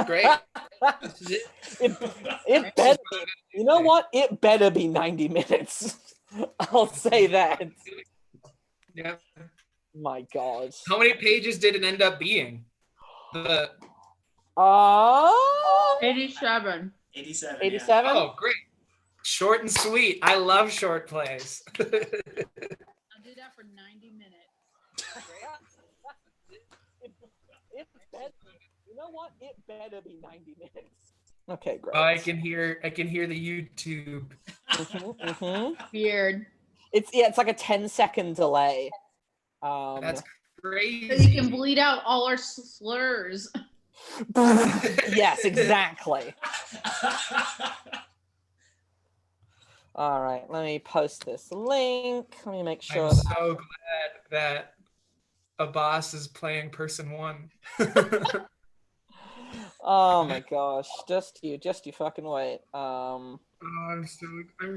Great. It better, you know what? It better be 90 minutes. I'll say that. Yeah. My God. How many pages did it end up being? 87. 87. 87? Oh, great. Short and sweet. I love short plays. I'll do that for 90 minutes. You know what? It better be 90 minutes. Okay, great. Oh, I can hear the YouTube. Weird. It's like a 10-second delay. That's crazy. So you can bleed out all our slurs. Yes, exactly. All right, let me post this link. Let me make sure. I'm so glad that Abbas is playing person one. Oh my gosh, just you fucking wait. Oh, I'm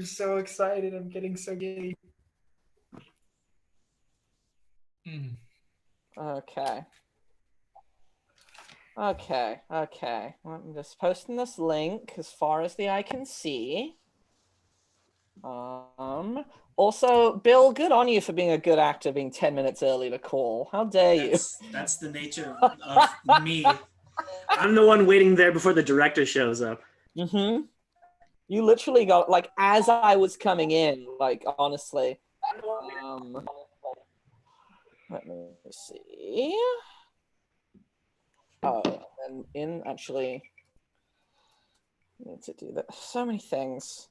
so excited. I'm getting so giddy. Okay. I'm just posting this link as far as the eye can see. Also, Bill, good on you for being a good actor, being 10 minutes early to call. How dare you? That's the nature of me. I'm the one waiting there before the director shows up. You literally got, like, as I was coming in, like, honestly. Let me see. Oh, and in actually, I need to do that. So many things.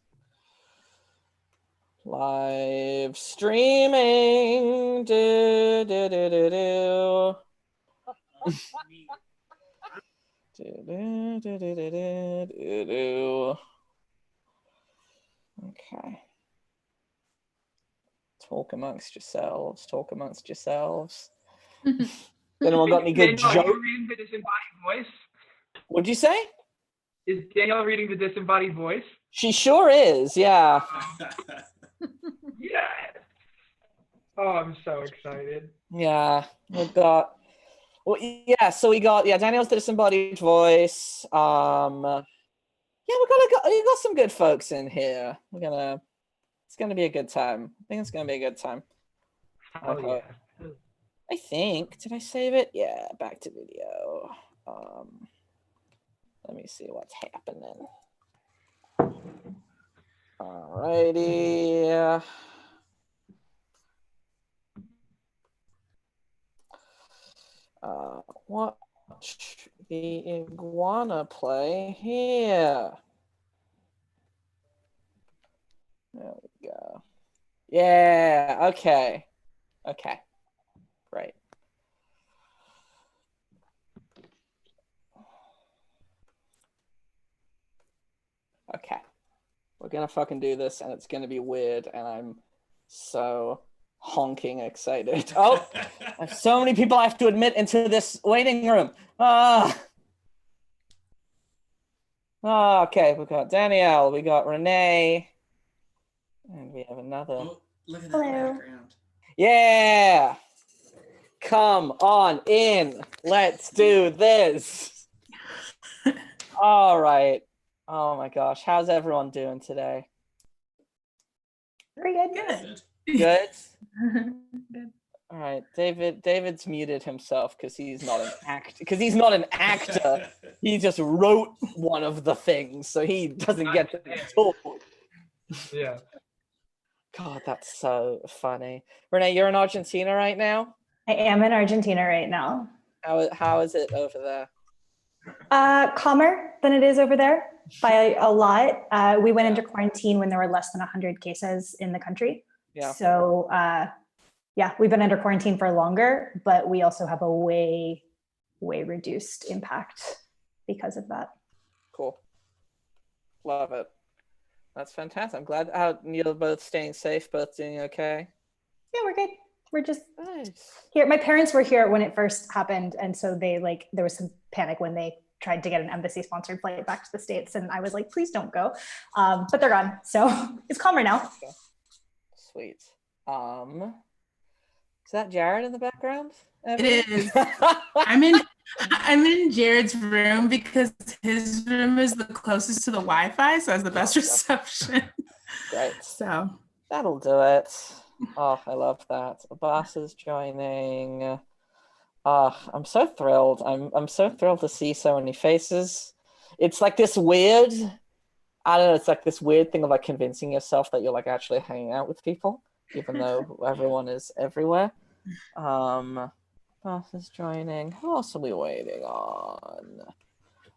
Live streaming. Do, do, do, do, do. Do, do, do, do, do, do, do. Okay. Talk amongst yourselves. Anyone got any good jokes? Are you reading the disembodied voice? What'd you say? Is Danielle reading the disembodied voice? She sure is, yeah. Yes. Oh, I'm so excited. Yeah, we've got. Well, yeah. So we got Danielle's the disembodied voice. Yeah, we got some good folks in here. It's gonna be a good time. I think it's gonna be a good time. Oh yeah. I think, did I save it? Yeah, back to video. Let me see what's happening. Alrighty. Watch the Iguana play here. There we go. Yeah, okay. Okay, great. Okay, we're gonna fucking do this, and it's gonna be weird, and I'm so honking excited. Oh, I have so many people I have to admit into this waiting room. Okay, we got Danielle, we got Renee, and we have another. Oh, look at that background. Yeah, come on in. Let's do this. All right. Oh my gosh, how's everyone doing today? Very good. Good. Good. All right, David's muted himself because he's not an actor. He just wrote one of the things, so he doesn't get to talk. Yeah. God, that's so funny. Renee, you're in Argentina right now? I am in Argentina right now. How is it over there? Calmer than it is over there by a lot. We went into quarantine when there were less than 100 cases in the country. Yeah. So yeah, we've been under quarantine for longer, but we also have a way reduced impact because of that. Cool. Love it. That's fantastic. I'm glad you're both staying safe, both doing okay. Yeah, we're good. We're just nice. Here. My parents were here when it first happened, and so they there was some panic when they tried to get an embassy-sponsored flight back to the States, and I was like, please don't go. But they're gone, so it's calmer now. Okay. Sweet. Is that Jared in the background? It is. I'm in Jared's room because his room is the closest to the Wi-Fi, so it has the best reception. Great. So That'll do it. Oh, I love that. Abbas is joining. I'm so thrilled. I'm so thrilled to see so many faces. It's like this weird, I don't know, it's like this weird thing of like convincing yourself that you're like actually hanging out with people, even though everyone is everywhere. Abbas is joining. Who else are we waiting on?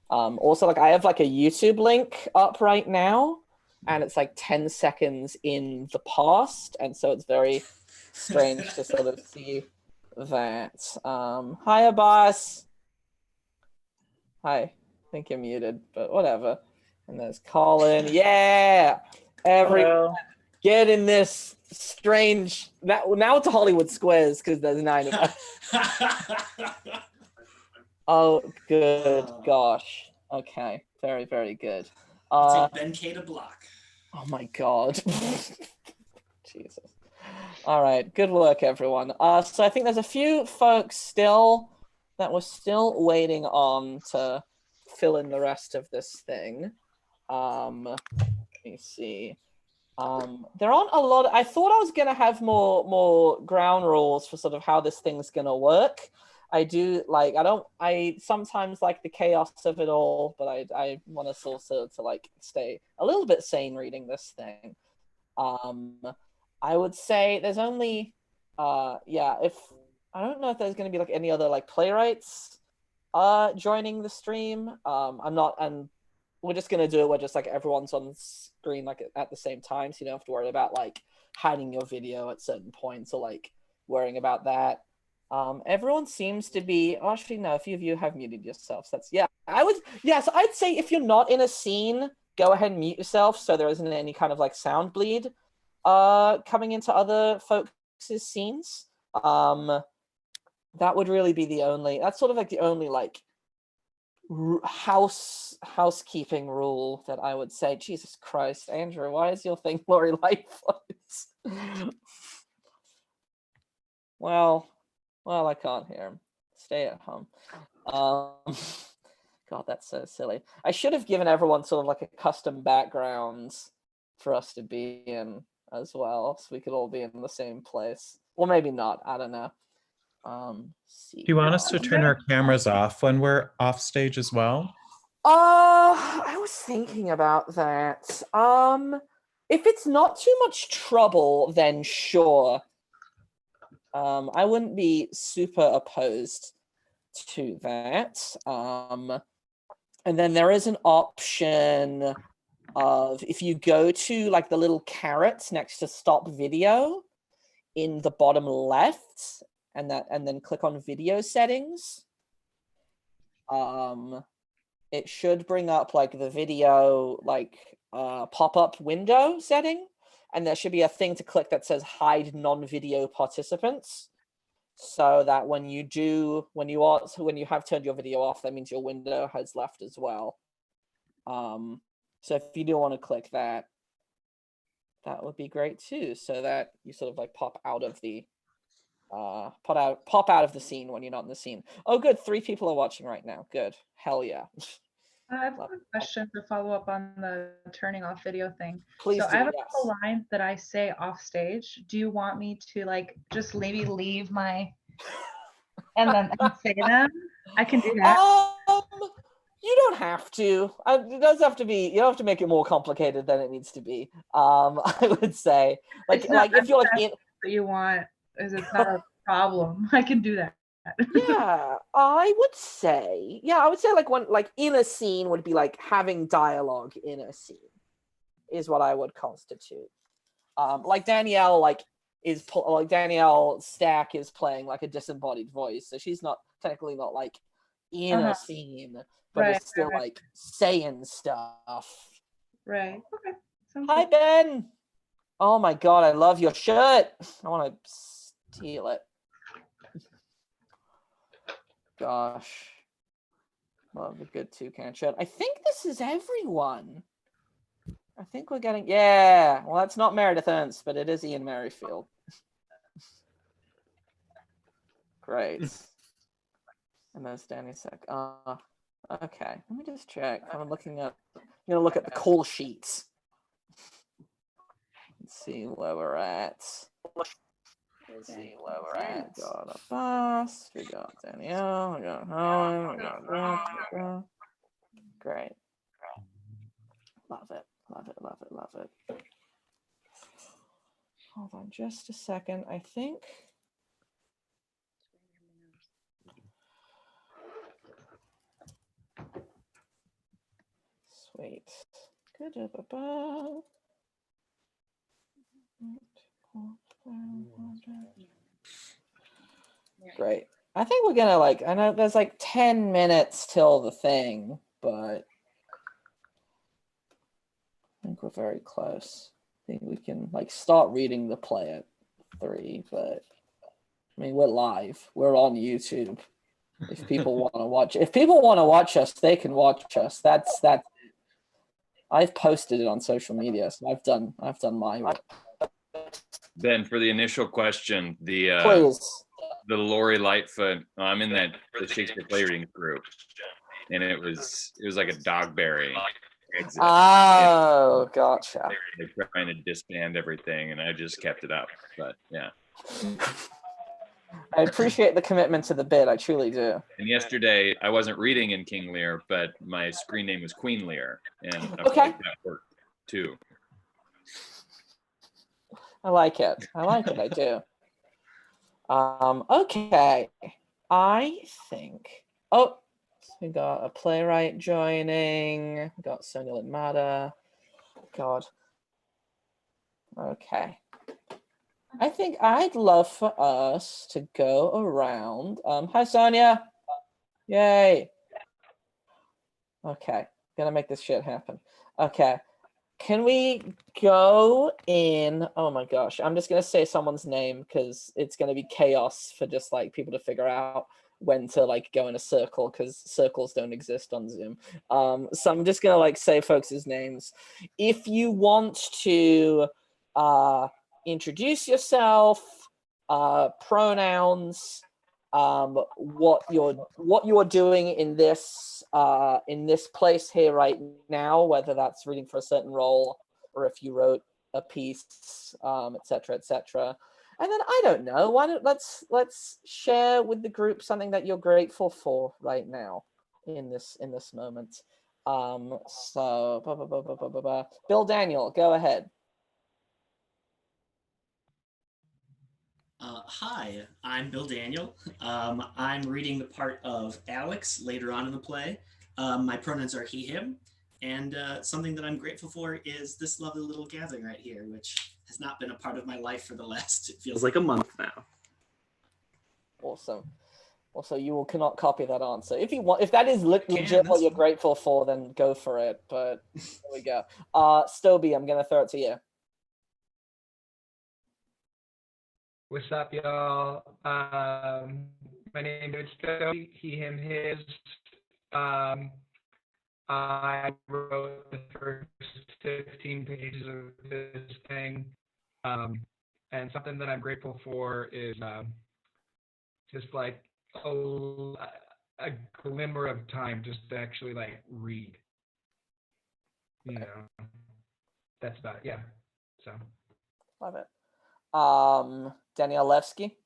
Also, like I have like a YouTube link up right now, and it's like 10 seconds in the past, and so it's very strange to sort of see that. Hi, Abbas. Hi. I think you're muted, but whatever. And there's Collin. Yeah, everyone get in this strange. Now it's a Hollywood Squares because there's 9 of us. Oh, good gosh. Okay, very, very good. Take Ben K to block. Oh my God. Jesus. All right, good work, everyone. So I think there's a few folks still that we're still waiting on to fill in the rest of this thing. Let me see. There aren't a lot. I thought I was gonna have more ground rules for sort of how this thing's gonna work. I do like. I sometimes like the chaos of it all, but I want us also to like stay a little bit sane reading this thing. I would say there's only, if I don't know if there's going to be like any other like playwrights joining the stream. And we're just going to do it where just like everyone's on screen like at the same time, so you don't have to worry about like hiding your video at certain points or like worrying about that. Everyone seems to be, actually no, a few of you have muted yourselves. So I'd say if you're not in a scene, go ahead and mute yourself so there isn't any kind of like sound bleed coming into other folks' scenes. That would really be that's sort of like the only like housekeeping rule that I would say. Jesus Christ, Andrew, why is your thing Lori Lightfoot? Well, I can't hear him. Stay at home. God, that's so silly. I should have given everyone sort of like a custom background for us to be in as well, so we could all be in the same place. Or maybe not, I don't know. Do you want us to turn our cameras off when we're off stage as well? I was thinking about that. If it's not too much trouble, then sure. I wouldn't be super opposed to that. And then there is an option of if you go to like the little caret next to stop video in the bottom left, and then click on video settings. It should bring up like the video like pop-up window setting, and there should be a thing to click that says hide non-video participants, so that when you have turned your video off, that means your window has left as well. So if you do want to click that, that would be great too, so that you sort of like pop out of the scene when you're not in the scene. Oh, good. 3 people are watching right now. Good. Hell yeah. I have a question to follow up on the turning off video thing. Please so do, I have a yes. couple lines that I say off stage. Do you want me to like just maybe leave my and then say them? I can do that. You don't have to. It does have to be. You don't have to make it more complicated than it needs to be. I would say, like if you're like in. What you want is it's not a problem. I can do that. Yeah, I would say. Yeah, I would say like when like in a scene would be like having dialogue in a scene is what I would constitute. Like Danielle Danielle Stack is playing like a disembodied voice, so she's not technically not like in a scene, but right, is still like saying stuff. Right. Okay. Hi, Ben. Oh my God, I love your shirt. I want to steal it. Gosh. Love a good toucan shirt. I think this is everyone. I think we're getting... Yeah. Well, that's not Meredith Ernst, but it is Ian Maryfield. Great. And there's Danny Sec. Okay, let me just check. I'm gonna look at the call sheets. Let's see where we're at. We got Abbas, we got Danielle, we got Collin, we got Rathgeber. Great. Love it, love it, love it, love it. Hold on just a second. I think. Sweet. Good. Great. I think we're gonna I know there's 10 minutes till the thing, but I think we're very close. I think we can start reading the play at 3, but I mean we're live. We're on YouTube. If people want to watch us, they can watch us. That's I've posted it on social media, so I've done my work. Ben, for the initial question, Please. the Lori Lightfoot, I'm in the Shakespeare Playwriting group, and it was like a Dogberry exit. Oh, gotcha. They're trying to disband everything, and I just kept it up. But yeah. I appreciate the commitment to the bit. I truly do. And yesterday, I wasn't reading in King Lear, but my screen name was Queen Lear, and I felt like that worked too. I like it. I do. Okay. I think. Oh, we got a playwright joining. We got Sonja Litmata. God. Okay. I think I'd love for us to go around. Hi, Sonja. Yay. Okay. Gonna make this shit happen. Okay. Can we go in? Oh my gosh. I'm just going to say someone's name because it's going to be chaos for just people to figure out when to go in a circle because circles don't exist on Zoom. So I'm just going to say folks' names. If you want to introduce yourself, pronouns, what you're doing in this place here right now, whether that's reading for a certain role or if you wrote a piece, etc., etc. And then I don't know. Why don't let's share with the group something that you're grateful for right now in this moment. So Bill Daniel, go ahead. Hi, I'm Bill Daniel. I'm reading the part of Alex later on in the play. My pronouns are he, him, and something that I'm grateful for is this lovely little gathering right here, which has not been a part of my life for the last, it feels like a month now. Awesome. Also, you cannot copy that answer. If you want, if that is legit what you're grateful for, then go for it. But there we go. Stobbe, I'm gonna throw it to you. What's up, y'all? My name is Stobbe, he, him, his. I wrote the first 15 pages of this thing. And something that I'm grateful for is just a glimmer of time just to actually read. That's about it. Yeah. So. Love it. Danielle Levsky.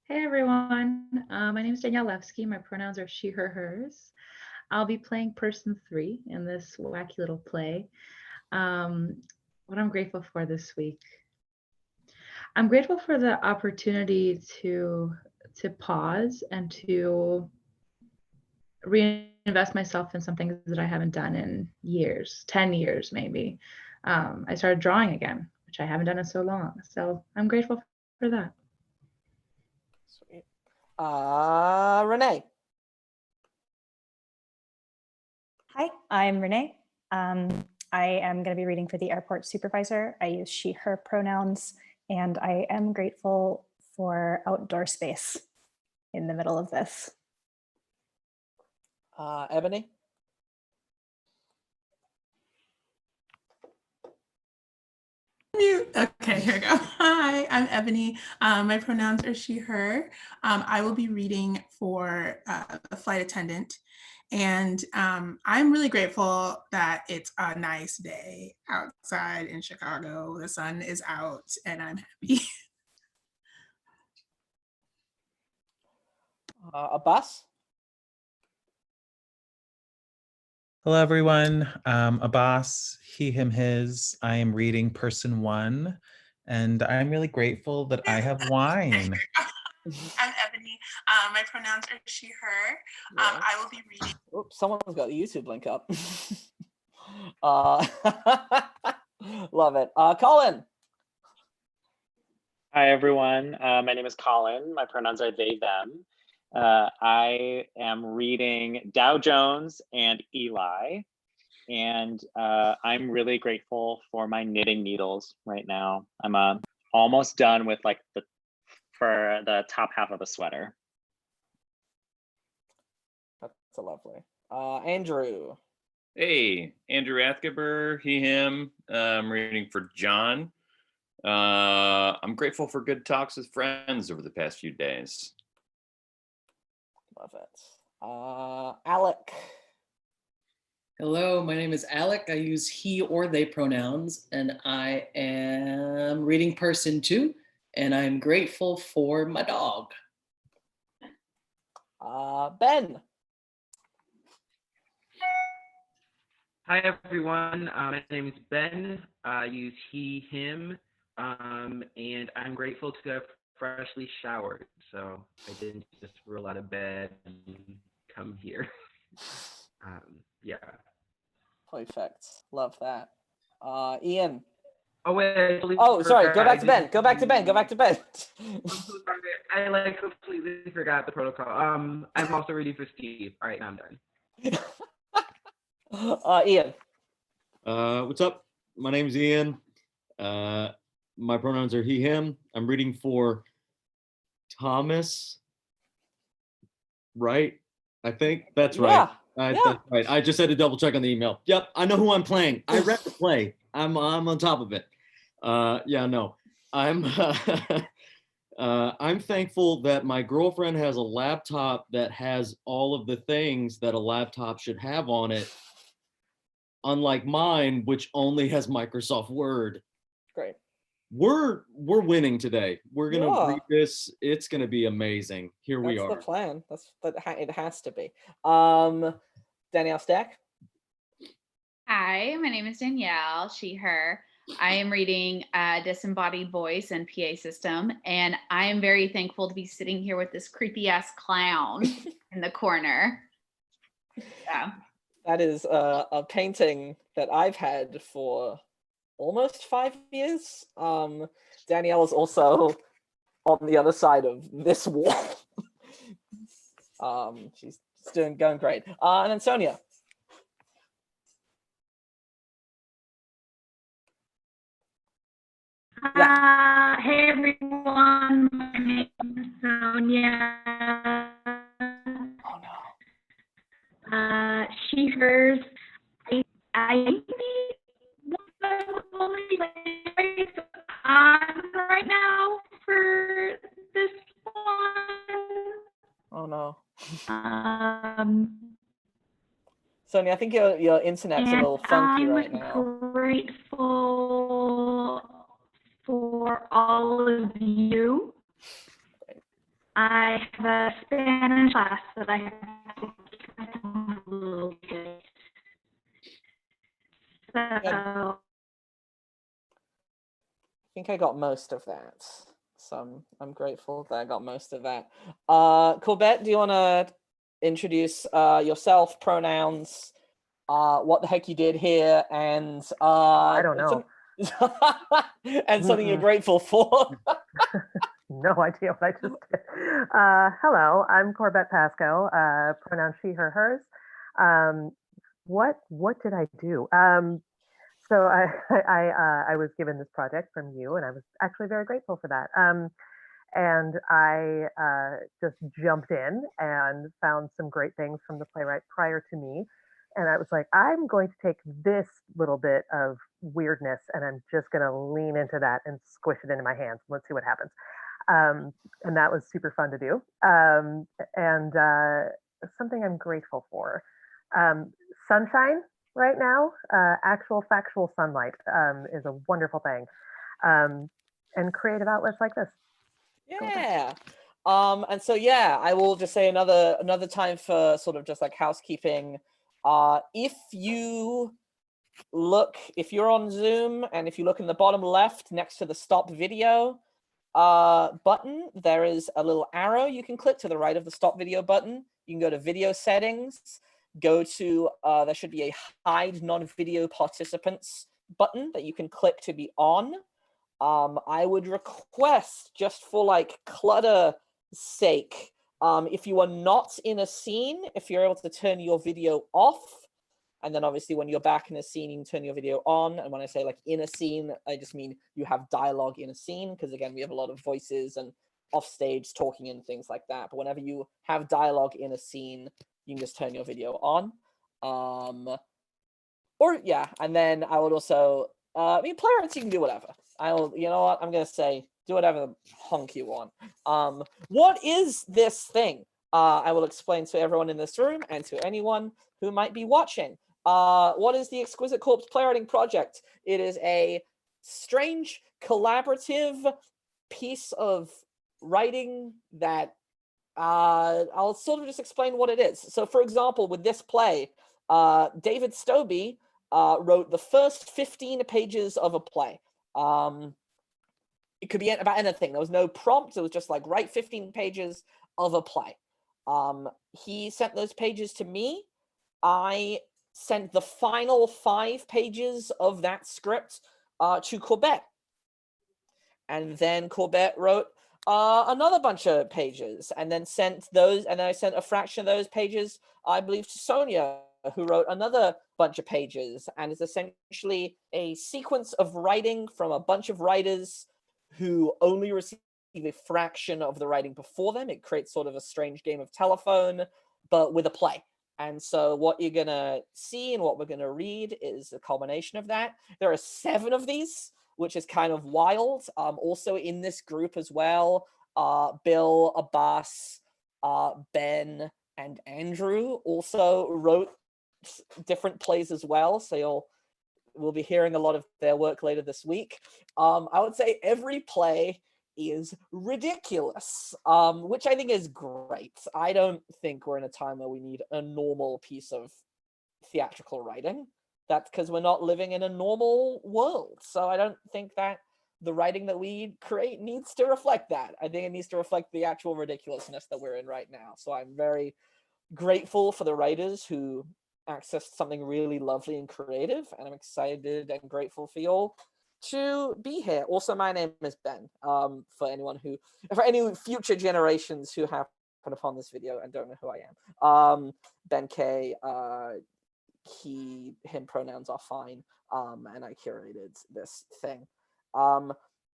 Hey everyone, my name is Danielle Levsky. My pronouns are she, her, hers. I'll be playing person 3 in this wacky little play. What I'm grateful for this week. I'm grateful for the opportunity to pause and to reinvest myself in some things that I haven't done in years, 10 years maybe. I started drawing again, which I haven't done in so long. So I'm grateful for that. Sweet. Renee. Hi, I'm Renee. I am going to be reading for the airport supervisor. I use she, her pronouns, and I am grateful for outdoor space in the middle of this. Ebony. Mute. Okay, here we go. Hi, I'm Ebony. My pronouns are she, her. I will be reading for a flight attendant. And I'm really grateful that it's a nice day outside in Chicago. The sun is out and I'm happy. Abbas? Hello, everyone. Abbas, he, him, his. I am reading person 1, and I'm really grateful that I have wine. I'm Ebony. My pronouns are she, her. I will be reading. Oops, someone's got the YouTube link up. Love it. Collin. Hi, everyone. My name is Collin. My pronouns are they, them. I am reading Dow Jones and Eli, and I'm really grateful for my knitting needles right now. I'm almost done with like for the top half of the sweater. That's a lovely. Andrew. Hey, Andrew Rathgeber, he, him. I'm reading for John. I'm grateful for good talks with friends over the past few days. Love it. Alec. Hello, my name is Alec. I use he or they pronouns, and I am reading person 2, and I'm grateful for my dog. Ben. Hi, everyone. My name is Ben. I use he, him, and I'm grateful to have freshly showered, so I didn't just roll out of bed and come here. Yeah. Perfect. Love that. Ian. Oh wait. Sorry. Go back to Ben. Go back to Ben. Go back to Ben. I'm so sorry. I completely forgot the protocol. I'm also ready for Steve. All right, now I'm done. Ian. What's up? My name's Ian. My pronouns are he, him. I'm reading for Thomas. Right? I think that's right. Yeah. That's right. I just had to double check on the email. Yep, I know who I'm playing. I read the play. I'm on top of it. I'm thankful that my girlfriend has a laptop that has all of the things that a laptop should have on it, unlike mine, which only has Microsoft Word. Great. We're winning today. We're gonna read this. It's gonna be amazing. Here we are. That's the plan. It has to be. Danielle Stack. Hi, my name is Danielle, she, her. I am reading Disembodied Voice and PA System, and I am very thankful to be sitting here with this creepy ass clown in the corner. Yeah. That is a painting that I've had for almost 5 years. Danielle is also on the other side of this wall. She's going great. And then Sonja. Hey everyone, my name is Sonja. Oh no. She, hers. I on right now for this one. Oh no. Sonja, I think your internet's a little funky right now. I'm grateful for all of you. I have a Spanish class that I have to take a little bit. So I think I got most of that. So I'm grateful that I got most of that. Corrbette, do you want to introduce yourself, pronouns, what the heck you did here, and I don't know. and something you're grateful for? No idea what I just did. Hello, I'm Corrbette Pasko, pronouns she, her, hers. What did I do? So I was given this project from you, and I was actually very grateful for that. And I just jumped in and found some great things from the playwright prior to me. And I was like, I'm going to take this little bit of weirdness, and I'm just going to lean into that and squish it into my hands. Let's see what happens. And that was super fun to do. And something I'm grateful for. Sunshine right now, actual factual sunlight is a wonderful thing. And creative outlets like this. Yeah. And so yeah, I will just say another time for sort of just like housekeeping. If you're on Zoom and if you look in the bottom left next to the stop video button, there is a little arrow you can click to the right of the stop video button. You can go to video settings, go to there should be a hide non-video participants button that you can click to be on. I would request, just for like clutter sake, if you are not in a scene, if you're able to turn your video off, and then obviously when you're back in a scene, you can turn your video on. And when I say like in a scene, I just mean you have dialogue in a scene, because again, we have a lot of voices and off stage talking and things like that. But whenever you have dialogue in a scene, you can just turn your video on. Or yeah, and then I would also, playwrights, you can do whatever. You know what, I'm gonna say, do whatever the honk you want. What is this thing? I will explain to everyone in this room and to anyone who might be watching. What is the Exquisite Corpse Playwriting Project? It is a strange, collaborative piece of writing that I'll sort of just explain what it is. So for example, with this play, David Stobbe wrote the first 15 pages of a play. It could be about anything. There was no prompt. It was just like, write 15 pages of a play. He sent those pages to me. I sent the final 5 pages of that script to Corrbette. And then Corrbette wrote another bunch of pages, and then sent those, and then I sent a fraction of those pages, I believe, to Sonja, who wrote another bunch of pages, and it's essentially a sequence of writing from a bunch of writers who only receive a fraction of the writing before them. It creates sort of a strange game of telephone, but with a play. And so what you're gonna see and what we're gonna read is a culmination of that. There are 7 of these, which is kind of wild. Also in this group as well, Bill, Abbas, Ben, and Andrew also wrote different plays as well. So we'll be hearing a lot of their work later this week. I would say every play is ridiculous, which I think is great. I don't think we're in a time where we need a normal piece of theatrical writing. That's because we're not living in a normal world. So I don't think that the writing that we create needs to reflect that. I think it needs to reflect the actual ridiculousness that we're in right now. So I'm very grateful for the writers who accessed something really lovely and creative, and I'm excited and grateful for you all to be here. Also, my name is Ben. For any future generations who happen upon this video and don't know who I am, Ben K. Him pronouns are fine, and I curated this thing.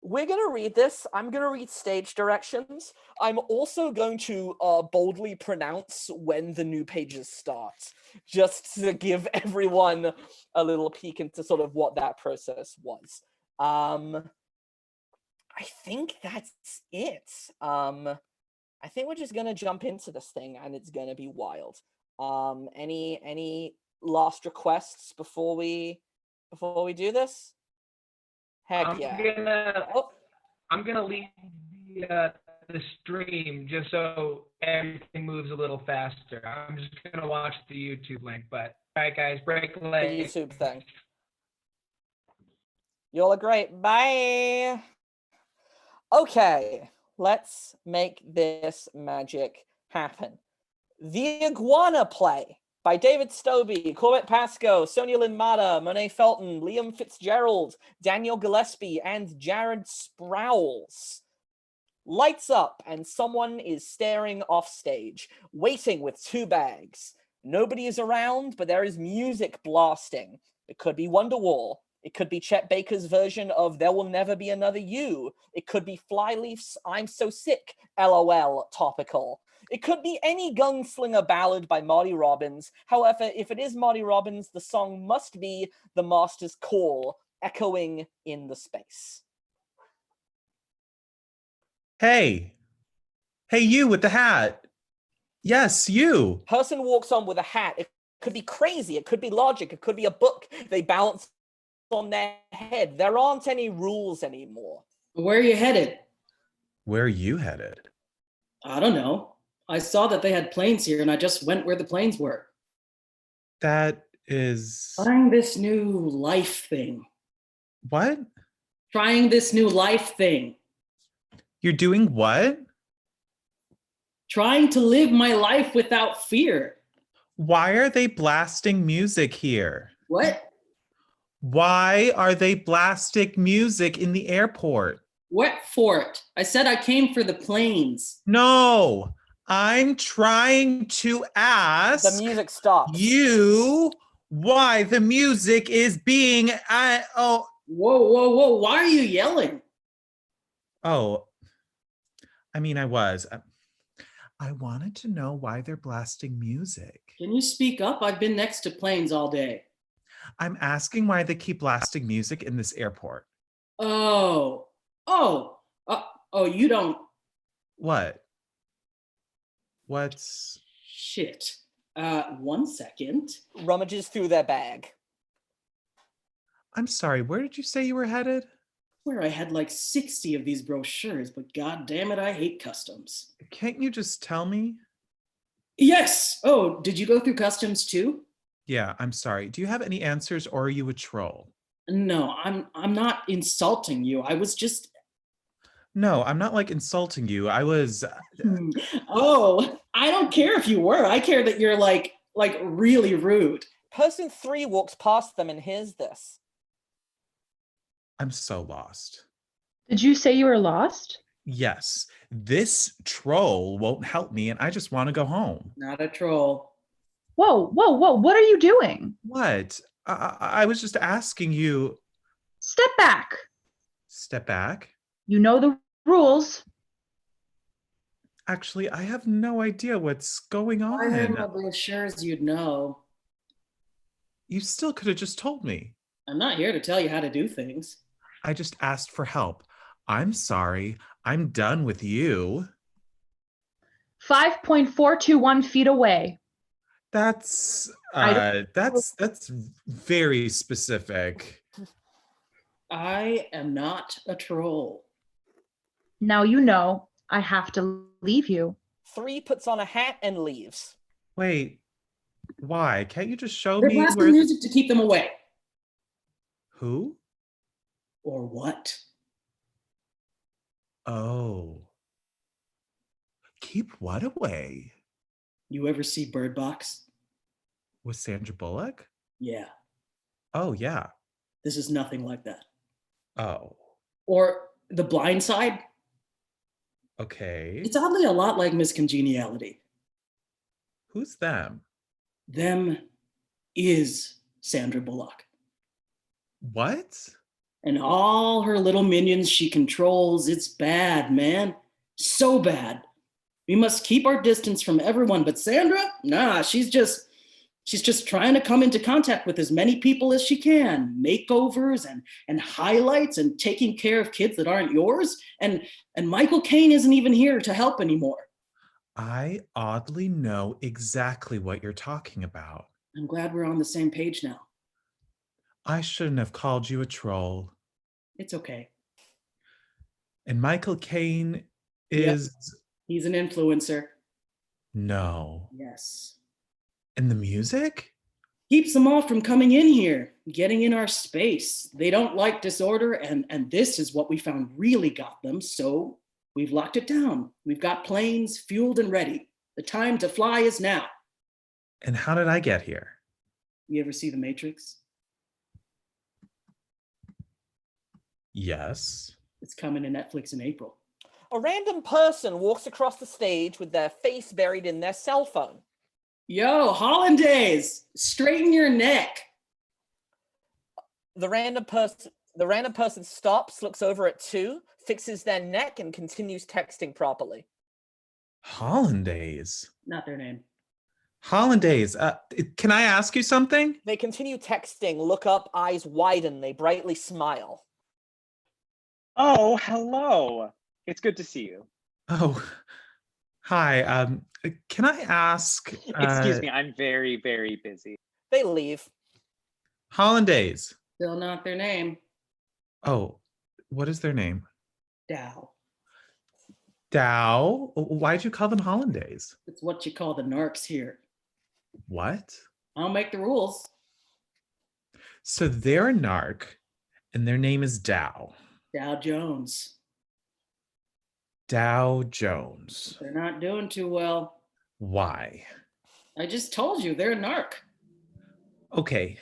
We're gonna read this. I'm gonna read stage directions. I'm also going to boldly pronounce when the new pages start, just to give everyone a little peek into sort of what that process was. I think that's it. I think we're just gonna jump into this thing, and it's gonna be wild. Any last requests before we do this? Heck yeah. I'm gonna leave the stream just so everything moves a little faster. I'm just gonna watch the YouTube link, but all right, guys, break a leg. The YouTube thing. You all are great. Bye. Okay, let's make this magic happen. The Iguana play by David Stobbe, Corrbette Pasko, Sonja Lynn, Monet Felton, Liam Fitzgerald, Danielle Gillespie, and Jared Sprowls. Lights up, and someone is staring off stage, waiting with 2 bags. Nobody is around, but there is music blasting. It could be Wonderwall. It could be Chet Baker's version of There Will Never Be Another You. It could be Flyleaf's I'm So Sick, LOL, topical. It could be any gunslinger ballad by Marty Robbins. However, if it is Marty Robbins, the song must be The Master's Call echoing in the space. Hey, you with the hat. Yes, you. Person walks on with a hat. It could be crazy. It could be logic. It could be a book they balance on their head. There aren't any rules anymore. Where are you headed? Where are you headed? I don't know. I saw that they had planes here and I just went where the planes were. That is... Trying this new life thing. What? Trying this new life thing. You're doing what? Trying to live my life without fear. Why are they blasting music here? What? Why are they blasting music in the airport? What for it? I said I came for the planes. No, I'm trying to ask. The music stops. You why the music is being Whoa, whoa, whoa. Why are you yelling? Oh, I mean, I wanted to know why they're blasting music. Can you speak up? I've been next to planes all day. I'm asking why they keep blasting music in this airport. You don't. What? What's... Shit. 1 second. Rummages through their bag. I'm sorry, where did you say you were headed? Where I had like 60 of these brochures, but god damn it, I hate customs. Can't you just tell me? Yes! Oh, did you go through customs too? Yeah, I'm sorry. Do you have any answers or are you a troll? No, I'm not insulting you. I was just... No, I'm not like insulting you. I was... Oh, I don't care if you were. I care that you're like really rude. Person 3 walks past them and hears this. I'm so lost. Did you say you were lost? Yes, this troll won't help me and I just want to go home. Not a troll. Whoa, whoa, whoa, what are you doing? What? I was just asking you. Step back. Step back? You know the rules. Actually, I have no idea what's going on. I had my brochures, you'd know. You still could have just told me. I'm not here to tell you how to do things. I just asked for help. I'm sorry. I'm done with you. 5.421 feet away. That's very specific. I am not a troll. Now you know I have to leave you. 3 puts on a hat and leaves. Wait, why? Can't you just show They're me blasting where... music to keep them away. Who? Or what? Oh. Keep what away? You ever see Bird Box? With Sandra Bullock? Yeah. Oh, yeah. This is nothing like that. Oh. Or The Blind Side? Okay. It's oddly a lot like Miss Congeniality. Who's them? Them is Sandra Bullock. What? And all her little minions she controls. It's bad, man. So bad. We must keep our distance from everyone, but Sandra? Nah, she's just trying to come into contact with as many people as she can. Makeovers and highlights and taking care of kids that aren't yours. And Michael Caine isn't even here to help anymore. I oddly know exactly what you're talking about. I'm glad we're on the same page now. I shouldn't have called you a troll. It's okay. And Michael Caine is... Yep. He's an influencer. No. Yes. And the music? Keeps them all from coming in here, getting in our space. They don't like disorder, and this is what we found really got them, so we've locked it down. We've got planes fueled and ready. The time to fly is now. And how did I get here? You ever see The Matrix? Yes. It's coming to Netflix in April. A random person walks across the stage with their face buried in their cell phone. Yo, Hollandaise, straighten your neck. The random person stops, looks over at 2, fixes their neck, and continues texting properly. Hollandaise. Not their name. Hollandaise, can I ask you something? They continue texting, look up, eyes widen, they brightly smile. Oh, hello. It's good to see you. Oh, hi. Can I ask? Excuse me, I'm very, very busy. They leave. Hollandaise. Still not their name. Oh, what is their name? Dow. Dow? Why'd you call them Hollandaise? It's what you call the narcs here. What? I don't make the rules. So they're a narc, and their name is Dow. Dow Jones. Dow Jones. They're not doing too well. Why? I just told you, they're a narc. Okay.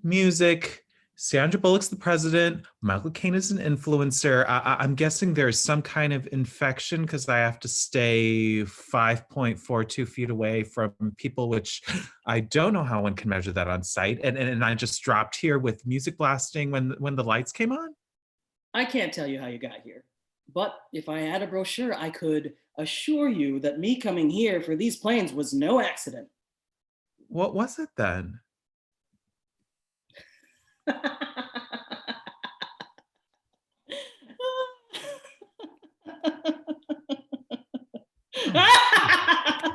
Music. Sandra Bullock's the president. Michael Caine is an influencer. I'm guessing there's some kind of infection because I have to stay 5.42 feet away from people, which I don't know how one can measure that on site. And I just dropped here with music blasting when the lights came on. I can't tell you how you got here, but if I had a brochure, I could assure you that me coming here for these planes was no accident. What was it then?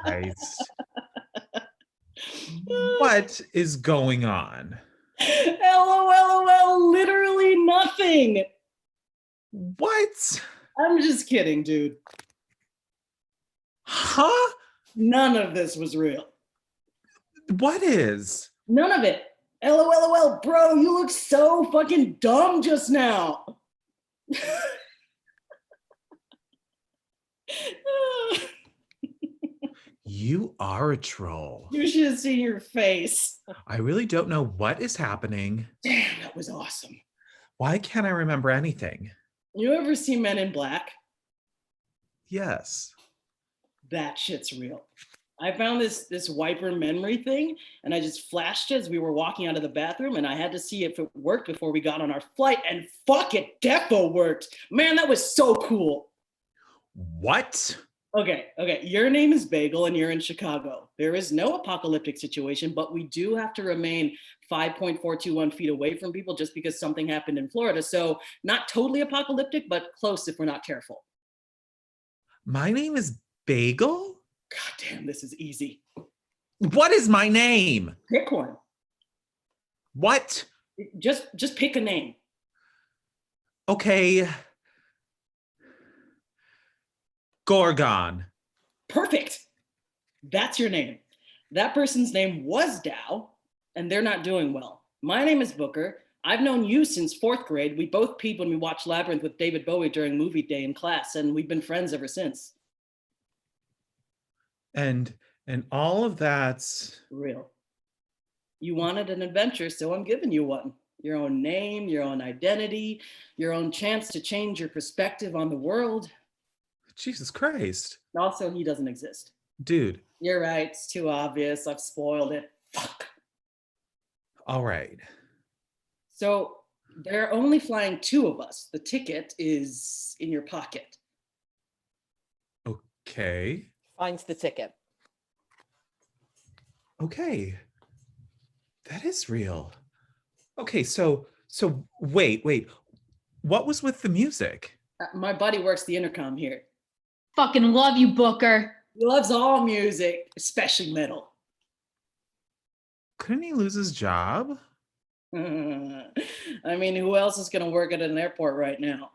Christ. What is going on? LOL, literally nothing. What? I'm just kidding, dude. Huh? None of this was real. What is? None of it. LOL, bro, you look so fucking dumb just now. You are a troll. You should have seen your face. I really don't know what is happening. Damn, that was awesome. Why can't I remember anything? You ever see Men in Black? Yes. That shit's real. I found this wiper memory thing, and I just flashed it as we were walking out of the bathroom, and I had to see if it worked before we got on our flight, and fuck it, defo worked. Man, that was so cool. What? Okay, your name is Bagel, and you're in Chicago. There is no apocalyptic situation, but we do have to remain 5.421 feet away from people just because something happened in Florida. So not totally apocalyptic, but close if we're not careful. My name is Bagel? God damn, this is easy. What is my name? Pick one. What? Just pick a name. Okay. Gorgon. Perfect. That's your name. That person's name was Dow, and they're not doing well. My name is Booker. I've known you since 4th grade. We both peed when we watched Labyrinth with David Bowie during movie day in class, and we've been friends ever since. And all of that's real. You wanted an adventure, so I'm giving you one. Your own name, your own identity, your own chance to change your perspective on the world. Jesus Christ. Also, he doesn't exist. Dude. You're right. It's too obvious. I've spoiled it. Fuck. All right. So they're only flying 2 of us. The ticket is in your pocket. Okay. Finds the ticket. Okay. That is real. Okay, so wait. What was with the music? My buddy works the intercom here. Fucking love you, Booker. He loves all music, especially metal. Couldn't he lose his job? I mean, who else is going to work at an airport right now?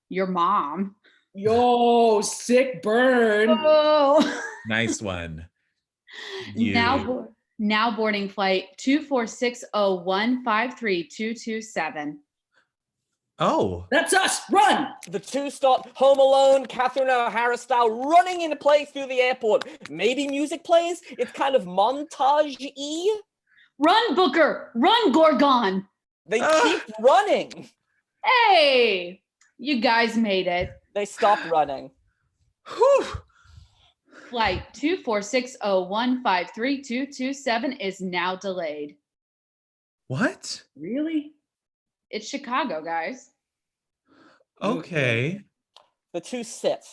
Your mom. Yo, sick burn. Oh. Nice one. Now boarding flight 24601532227. Oh. That's us. Run. The 2 start Home Alone, Catherine O'Hara style, running into place through the airport. Maybe music plays. It's kind of montage-y. Run, Booker. Run, Gorgon. They keep running. Hey, you guys made it. They stop running. Whew. Flight 24601532227 is now delayed. What? Really? It's Chicago, guys. Okay. The 2 sit.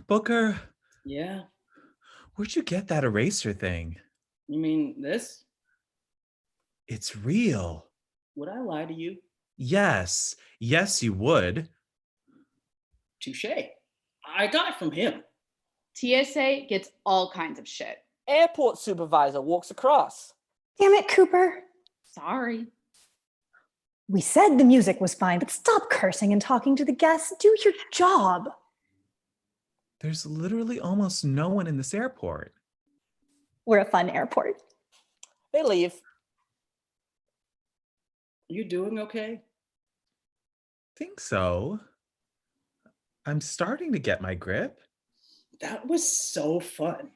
Booker. Yeah. Where'd you get that eraser thing? You mean this? It's real. Would I lie to you? Yes. Yes, you would. Touche. I got it from him. TSA gets all kinds of shit. Airport supervisor walks across. Damn it, Cooper. Sorry. We said the music was fine, but stop cursing and talking to the guests. Do your job. There's literally almost no one in this airport. We're a fun airport. They leave. You doing okay? Think so. I'm starting to get my grip. That was so fun.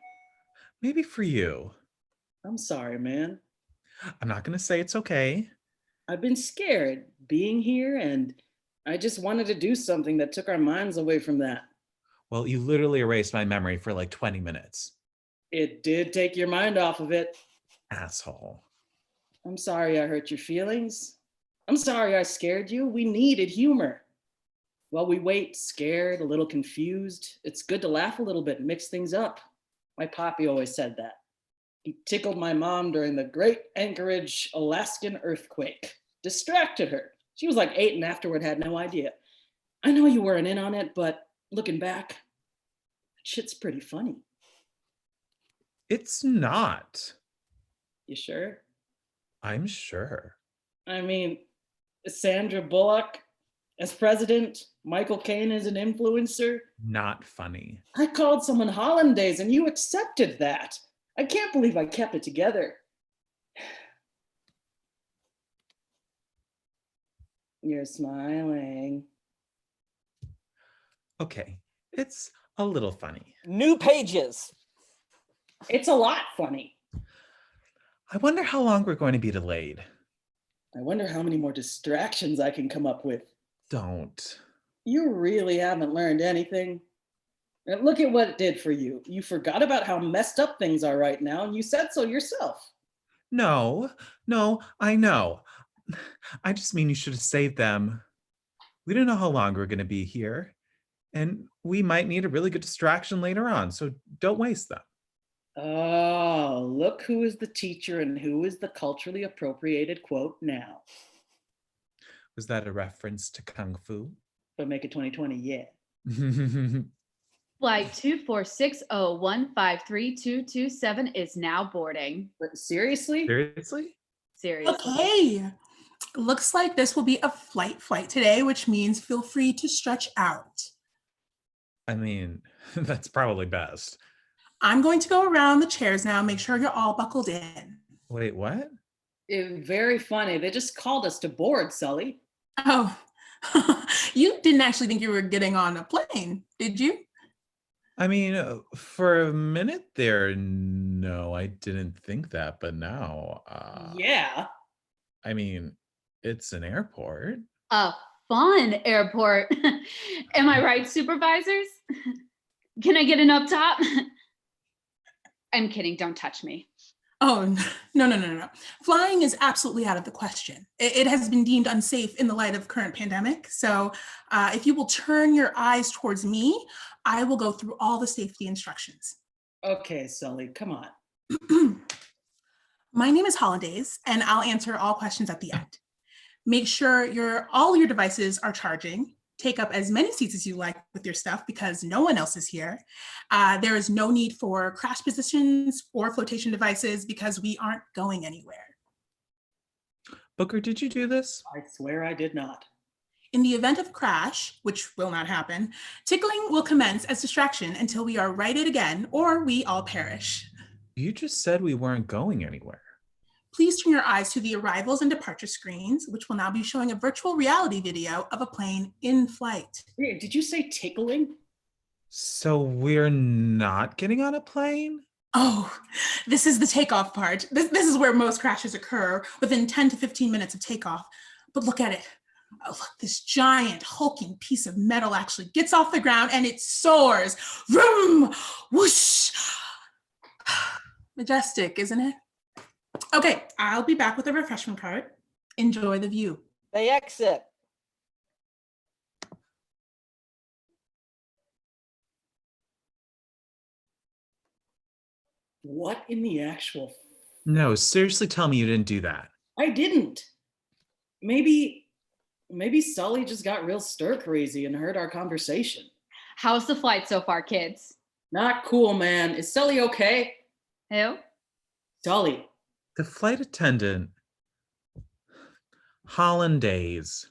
Maybe for you. I'm sorry, man. I'm not going to say it's okay. I've been scared being here, and I just wanted to do something that took our minds away from that. Well, you literally erased my memory for like 20 minutes. It did take your mind off of it. Asshole. I'm sorry I hurt your feelings. I'm sorry I scared you. We needed humor. While we wait, scared, a little confused, it's good to laugh a little bit and mix things up. My poppy always said that. He tickled my mom during the Great Anchorage Alaskan earthquake. Distracted her. She was like 8 and afterward had no idea. I know you weren't in on it, but looking back, that shit's pretty funny. It's not. You sure? I'm sure. I mean, Sandra Bullock as president, Michael Caine as an influencer. Not funny. I called someone hollandaise and you accepted that. I can't believe I kept it together. You're smiling. Okay, it's a little funny. New pages. It's a lot funny. I wonder how long we're going to be delayed. I wonder how many more distractions I can come up with. Don't. You really haven't learned anything. And look at what it did for you. You forgot about how messed up things are right now, and you said so yourself. No, I know. I just mean you should have saved them. We don't know how long we're going to be here, and we might need a really good distraction later on, so don't waste them. Oh, look who is the teacher and who is the culturally appropriated quote now. Was that a reference to Kung Fu? But make it 2020, yeah. Flight 24601532227 is now boarding. But seriously? Seriously? Seriously. Okay. Looks like this will be a flight today, which means feel free to stretch out. I mean, that's probably best. I'm going to go around the chairs now. Make sure you're all buckled in. Wait, what? Very funny. They just called us to board, Sully. Oh, you didn't actually think you were getting on a plane, did you? I mean, for a minute there, no, I didn't think that, but now, yeah. I mean, it's an airport. A fun airport. Am I right, supervisors? Can I get an up top? I'm kidding, don't touch me. Oh, no. Flying is absolutely out of the question. It has been deemed unsafe in the light of current pandemic. So if you will turn your eyes towards me, I will go through all the safety instructions. Okay, Sully, come on. My name is Hollandaise, and I'll answer all questions at the end. Make sure all your devices are charging. Take up as many seats as you like with your stuff because no one else is here. There is no need for crash positions or flotation devices because we aren't going anywhere. Booker, did you do this? I swear I did not. In the event of crash, which will not happen, tickling will commence as distraction until we are righted again or we all perish. You just said we weren't going anywhere. Please turn your eyes to the arrivals and departure screens, which will now be showing a virtual reality video of a plane in flight. Wait, did you say tickling? So we're not getting on a plane? Oh, this is the takeoff part. This is where most crashes occur within 10 to 15 minutes of takeoff. But look at it. Oh, look, this giant hulking piece of metal actually gets off the ground and it soars. Vroom, whoosh. Majestic, isn't it? Okay, I'll be back with a refreshment cart. Enjoy the view. They exit. What in the actual? No, seriously, tell me you didn't do that. I didn't. Maybe Sully just got real stir crazy and heard our conversation. How's the flight so far, kids? Not cool, man. Is Sully okay? Who? Sully. The flight attendant. Hollandaise.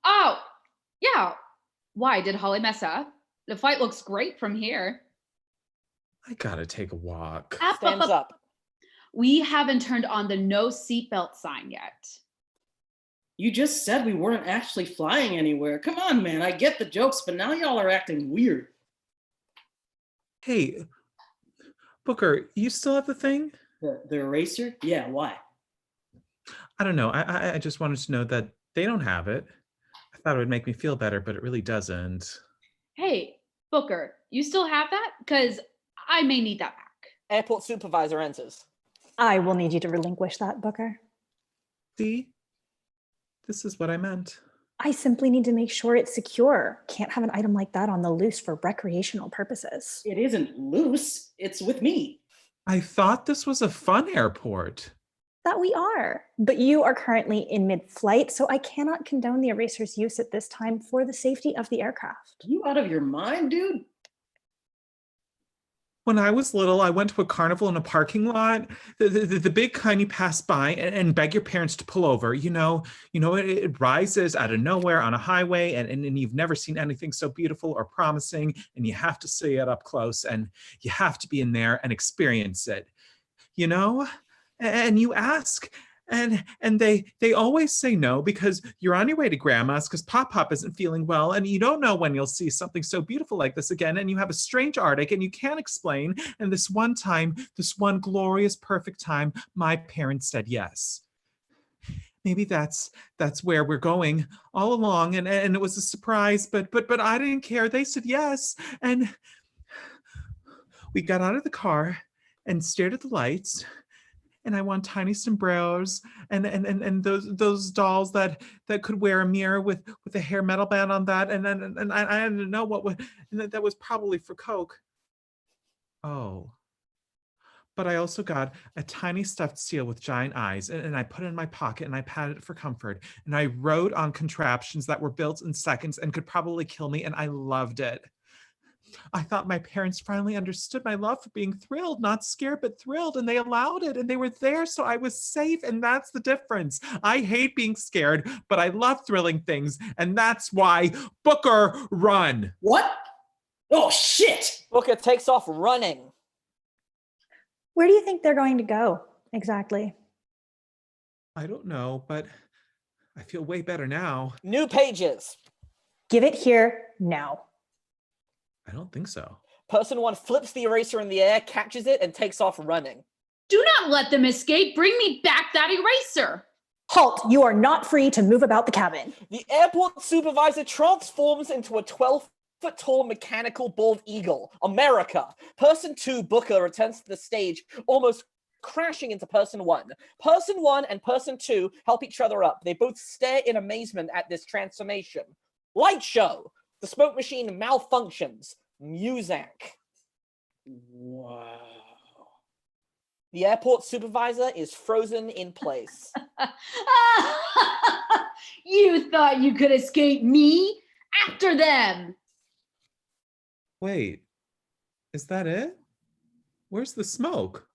Oh, yeah. Why, did Holly mess up? The flight looks great from here. I gotta take a walk. Stands up. We haven't turned on the no seatbelt sign yet. You just said we weren't actually flying anywhere. Come on, man. I get the jokes, but now y'all are acting weird. Hey, Booker, you still have the thing? The eraser? Yeah, why? I don't know. I just wanted to know that they don't have it. I thought it would make me feel better, but it really doesn't. Hey, Booker, you still have that? Because I may need that back. Airport supervisor enters. I will need you to relinquish that, Booker. See? This is what I meant. I simply need to make sure it's secure. Can't have an item like that on the loose for recreational purposes. It isn't loose. It's with me. I thought this was a fun airport. That we are. But you are currently in mid-flight, so I cannot condone the eraser's use at this time for the safety of the aircraft. Are you out of your mind, dude? When I was little, I went to a carnival in a parking lot. The big kind you pass by and beg your parents to pull over. It rises out of nowhere on a highway, and you've never seen anything so beautiful or promising, and you have to see it up close, and you have to be in there and experience it. And you ask, and they always say no because you're on your way to grandma's because Pop isn't feeling well, and you don't know when you'll see something so beautiful like this again, and you have a strange Arctic and you can't explain. And this one glorious, perfect time, my parents said yes. Maybe that's where we're going all along, and it was a surprise, but I didn't care. They said yes, and we got out of the car and stared at the lights. And I want tiny sombreros and those dolls that could wear a mirror with a hair metal band on that. And I didn't know that was probably for Coke. Oh. But I also got a tiny stuffed seal with giant eyes, and I put it in my pocket and I patted it for comfort. And I rode on contraptions that were built in seconds and could probably kill me, and I loved it. I thought my parents finally understood my love for being thrilled, not scared, but thrilled, and they allowed it, and they were there, so I was safe, and that's the difference. I hate being scared, but I love thrilling things, and that's why Booker, run. What? Oh, shit! Booker takes off running. Where do you think they're going to go, exactly? I don't know, but I feel way better now. New pages. Give it here now. I don't think so. Person 1 flips the eraser in the air, catches it, and takes off running. Do not let them escape. Bring me back that eraser. Halt! You are not free to move about the cabin. The airport supervisor transforms into a 12-foot-tall mechanical bald eagle. America. Person 2, Booker, returns to the stage, almost crashing into Person 1. Person 1 and Person 2 help each other up. They both stare in amazement at this transformation. Light show. The smoke machine malfunctions. Music. Wow. The airport supervisor is frozen in place. You thought you could escape me? After them. Wait, is that it? Where's the smoke?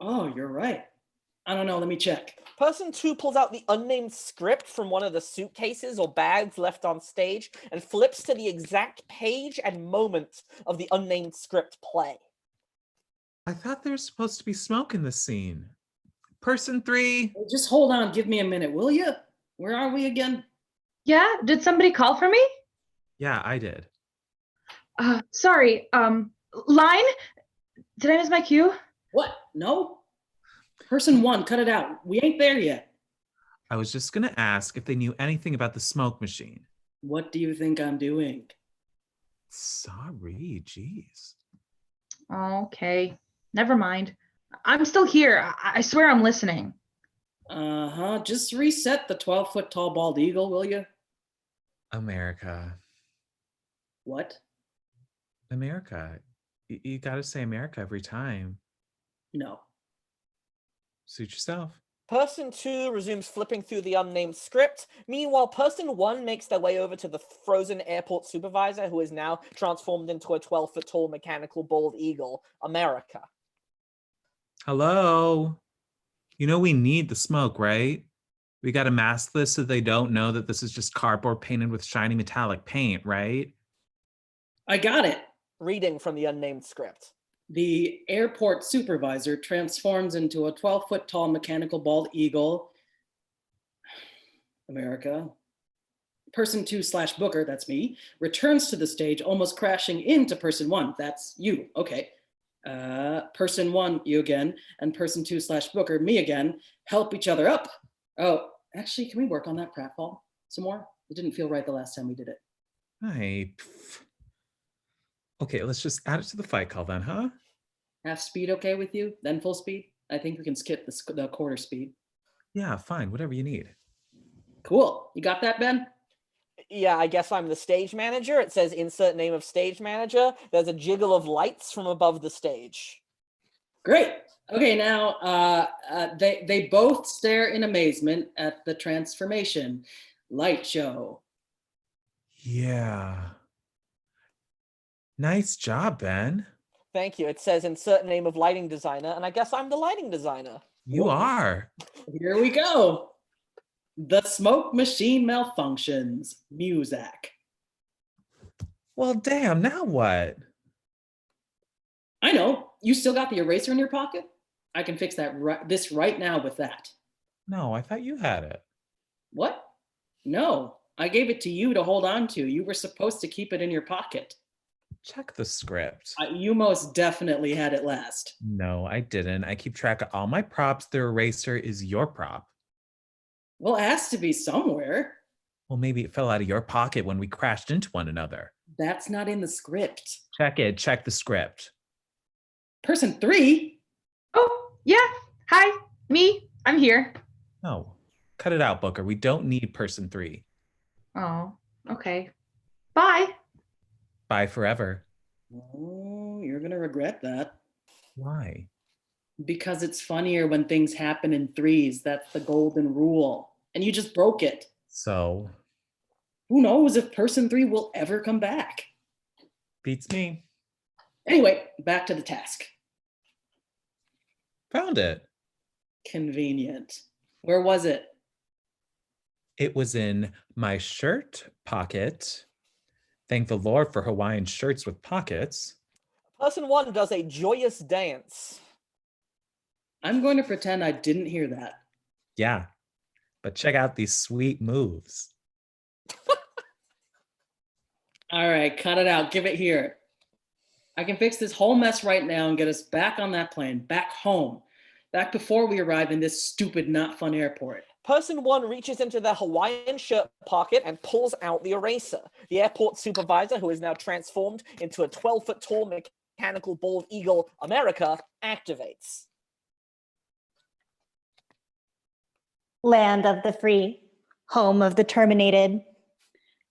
Oh, you're right. I don't know, let me check. Person 2 pulls out the unnamed script from one of the suitcases or bags left on stage and flips to the exact page and moment of the unnamed script play. I thought there was supposed to be smoke in this scene. Person 3. Just hold on, give me a minute, will you? Where are we again? Yeah, did somebody call for me? Yeah, I did. Sorry, line? Did I miss my cue? What? No? Person 1, cut it out. We ain't there yet. I was just gonna ask if they knew anything about the smoke machine. What do you think I'm doing? Sorry, jeez. Okay, never mind. I'm still here. I swear I'm listening. Uh-huh, just reset the 12-foot tall bald eagle, will you? America. What? America. You gotta say America every time. No. Suit yourself. Person 2 resumes flipping through the unnamed script. Meanwhile, person 1 makes their way over to the frozen airport supervisor, who is now transformed into a 12-foot-tall mechanical bald eagle, America. Hello. You know we need the smoke, right? We got to mask this so they don't know that this is just cardboard painted with shiny metallic paint, right? I got it. Reading from the unnamed script. The airport supervisor transforms into a 12-foot-tall mechanical bald eagle. America. Person 2/Booker, that's me, returns to the stage, almost crashing into person 1. That's you. Okay. Person 1, you again, and person 2/Booker, me again, help each other up. Oh, actually, can we work on that pratfall some more? It didn't feel right the last time we did it. Okay, let's just add it to the fight call then, huh? Half speed okay with you? Then full speed? I think we can skip the quarter speed. Yeah, fine, whatever you need. Cool. You got that, Ben? Yeah, I guess I'm the stage manager. It says insert name of stage manager. There's a jiggle of lights from above the stage. Great. Okay, now they both stare in amazement at the transformation. Light show. Yeah. Nice job, Ben. Thank you. It says insert name of lighting designer, and I guess I'm the lighting designer. You are. Here we go. The smoke machine malfunctions. Muzak. Well, damn, now what? I know. You still got the eraser in your pocket? I can fix that this right now with that. No, I thought you had it. What? No, I gave it to you to hold on to. You were supposed to keep it in your pocket. Check the script. You most definitely had it last. No, I didn't. I keep track of all my props. The eraser is your prop. Well, it has to be somewhere. Well, maybe it fell out of your pocket when we crashed into one another. That's not in the script. Check it. Check the script. Person 3? Oh, yeah. Hi, me. I'm here. No, cut it out, Booker. We don't need person 3. Oh, okay. Bye. Bye forever. Oh, you're going to regret that. Why? Because it's funnier when things happen in threes. That's the golden rule. And you just broke it. So? Who knows if person 3 will ever come back? Beats me. Anyway, back to the task. Found it. Convenient. Where was it? It was in my shirt pocket. Thank the Lord for Hawaiian shirts with pockets. Person 1 does a joyous dance. I'm going to pretend I didn't hear that. Yeah, but check out these sweet moves. All right, cut it out. Give it here. I can fix this whole mess right now and get us back on that plane, back home, back before we arrive in this stupid, not fun airport. Person 1 reaches into their Hawaiian shirt pocket and pulls out the eraser. The airport supervisor, who is now transformed into a 12-foot-tall mechanical bald eagle, America, activates. Land of the free, home of the terminated.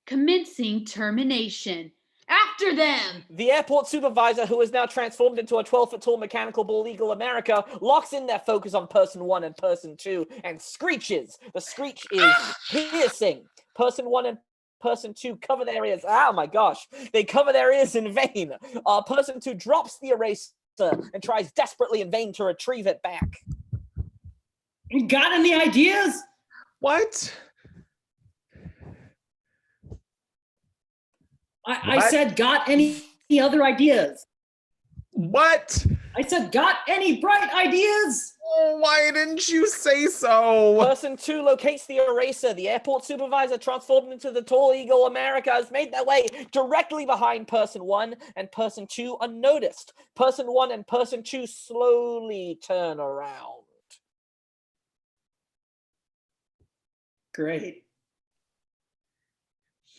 Commencing termination. After them! The airport supervisor, who is now transformed into a 12-foot-tall mechanical bald eagle, America, locks in their focus on person 1 and person 2 and screeches. The screech is piercing. Person 1 and person 2 cover their ears. Oh my gosh. They cover their ears in vain. Person 2 drops the eraser and tries desperately in vain to retrieve it back. You got any ideas? What? I said, got any other ideas? What? I said, got any bright ideas? Oh, why didn't you say so? Person 2 locates the eraser. The airport supervisor, transformed into the tall eagle America, has made their way directly behind person 1 and person 2 unnoticed. Person 1 and person 2 slowly turn around. Great.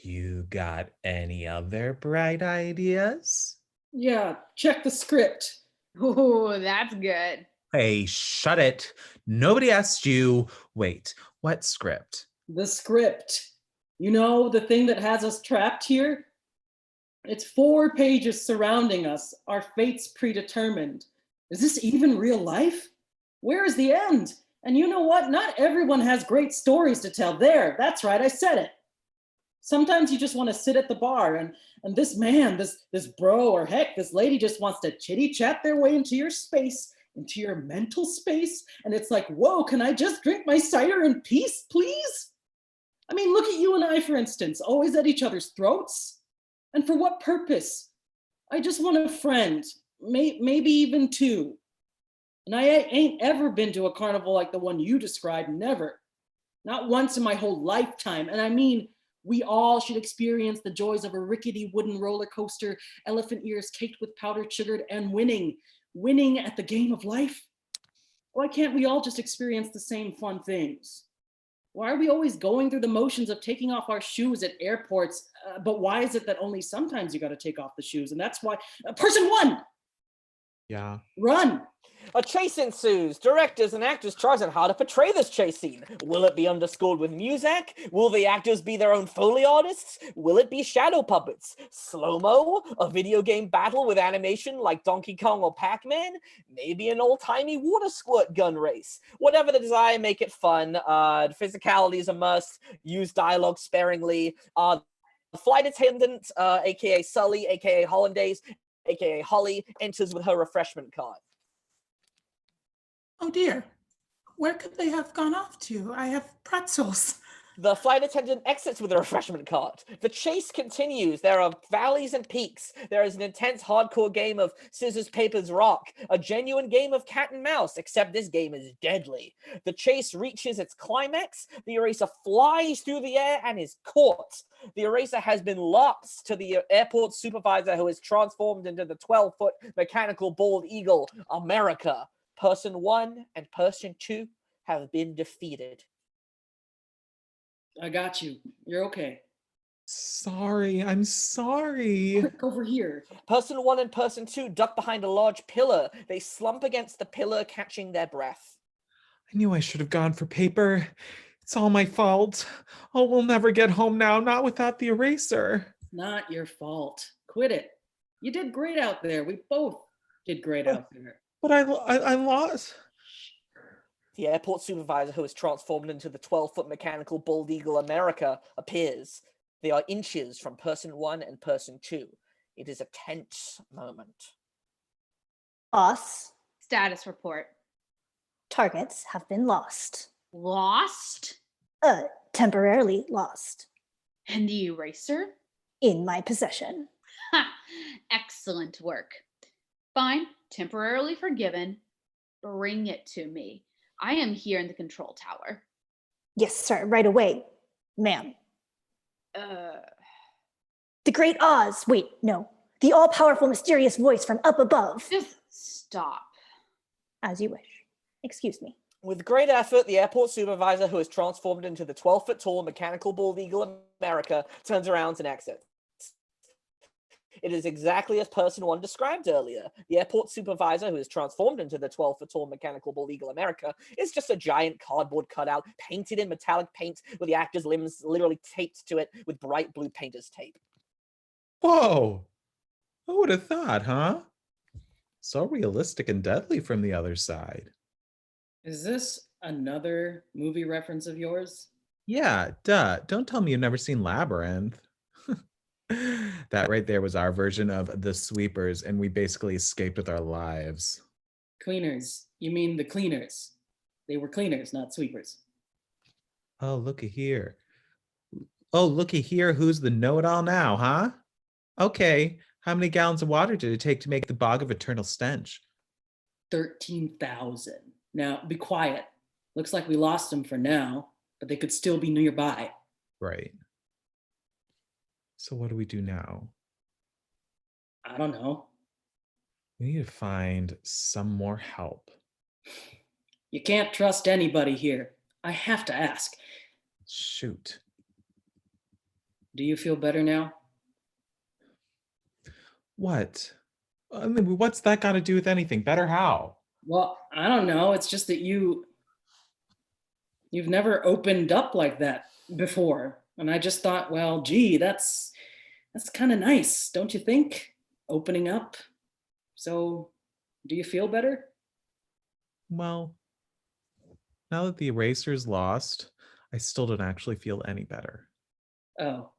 You got any other bright ideas? Yeah, check the script. Ooh, that's good. Hey, shut it. Nobody asked you. Wait, what script? The script. You know, the thing that has us trapped here? It's 4 pages surrounding us, our fates predetermined. Is this even real life? Where is the end? And you know what? Not everyone has great stories to tell. There, that's right, I said it. Sometimes you just want to sit at the bar and this man, this bro, or heck, this lady just wants to chitty chat their way into your space, into your mental space. And it's like, whoa, can I just drink my cider in peace, please? I mean, look at you and I, for instance, always at each other's throats. And for what purpose? I just want a friend, maybe even two. And I ain't ever been to a carnival like the one you described, never. Not once in my whole lifetime. And I mean, we all should experience the joys of a rickety wooden roller coaster, elephant ears caked with powdered sugar, and winning at the game of life. Why can't we all just experience the same fun things? Why are we always going through the motions of taking off our shoes at airports? But why is it that only sometimes you got to take off the shoes? And that's why, person one. Yeah. Run. A chase ensues. Directors and actors chart on how to portray this chase scene. Will it be underscored with music? Will the actors be their own Foley artists? Will it be shadow puppets? Slow-mo? A video game battle with animation like Donkey Kong or Pac-Man? Maybe an old-timey water squirt gun race? Whatever the desire, make it fun. Physicality is a must. Use dialogue sparingly. The flight attendant, aka Sully, aka Hollandaise, aka Holly, enters with her refreshment card. Oh dear, where could they have gone off to? I have pretzels. The flight attendant exits with a refreshment cart. The chase continues. There are valleys and peaks. There is an intense hardcore game of scissors, papers, rock. A genuine game of cat and mouse, except this game is deadly. The chase reaches its climax. The eraser flies through the air and is caught. The eraser has been lost to the airport supervisor, who is transformed into the 12-foot mechanical bald eagle, America. Person 1 and person 2 have been defeated. I got you. You're okay. Sorry, I'm sorry. Quick, over here. Person 1 and person 2 duck behind a large pillar. They slump against the pillar, catching their breath. I knew I should have gone for paper. It's all my fault. Oh, we'll never get home now, not without the eraser. Not your fault. Quit it. You did great out there. We both did great out there. But I lost. The airport supervisor, who is transformed into the 12-foot mechanical bald eagle America, appears. They are inches from person 1 and person 2. It is a tense moment. Us. Status report. Targets have been lost. Lost? Temporarily lost. And the eraser? In my possession. Ha! Excellent work. Fine. Temporarily forgiven. Bring it to me. I am here in the control tower. Yes, sir. Right away, ma'am. The great Oz. Wait, no. The all-powerful, mysterious voice from up above. Just stop. As you wish. Excuse me. With great effort, the airport supervisor, who is transformed into the 12-foot tall mechanical bald eagle America, turns around and exits. It is exactly as person 1 described earlier. The airport supervisor, who is transformed into the 12-foot tall mechanical bald eagle America, is just a giant cardboard cutout painted in metallic paint with the actor's limbs literally taped to it with bright blue painter's tape. Whoa! Who would have thought, huh? So realistic and deadly from the other side. Is this another movie reference of yours? Yeah, duh. Don't tell me you've never seen Labyrinth. That right there was our version of The Sweepers, and we basically escaped with our lives. Cleaners. You mean the cleaners. They were cleaners, not sweepers. Oh, looky here. Oh, looky here. Who's the know-it-all now, huh? Okay. How many gallons of water did it take to make the bog of eternal stench? 13,000. Now, be quiet. Looks like we lost them for now, but they could still be nearby. Right. So what do we do now? I don't know. We need to find some more help. You can't trust anybody here. I have to ask. Shoot. Do you feel better now? What? I mean, what's that got to do with anything? Better how? Well, I don't know. It's just that you've never opened up like that before. And I just thought, well, gee, that's kind of nice, don't you think? Opening up. So Do you feel better? Well, now that the eraser's lost, I still don't actually feel any better. Oh.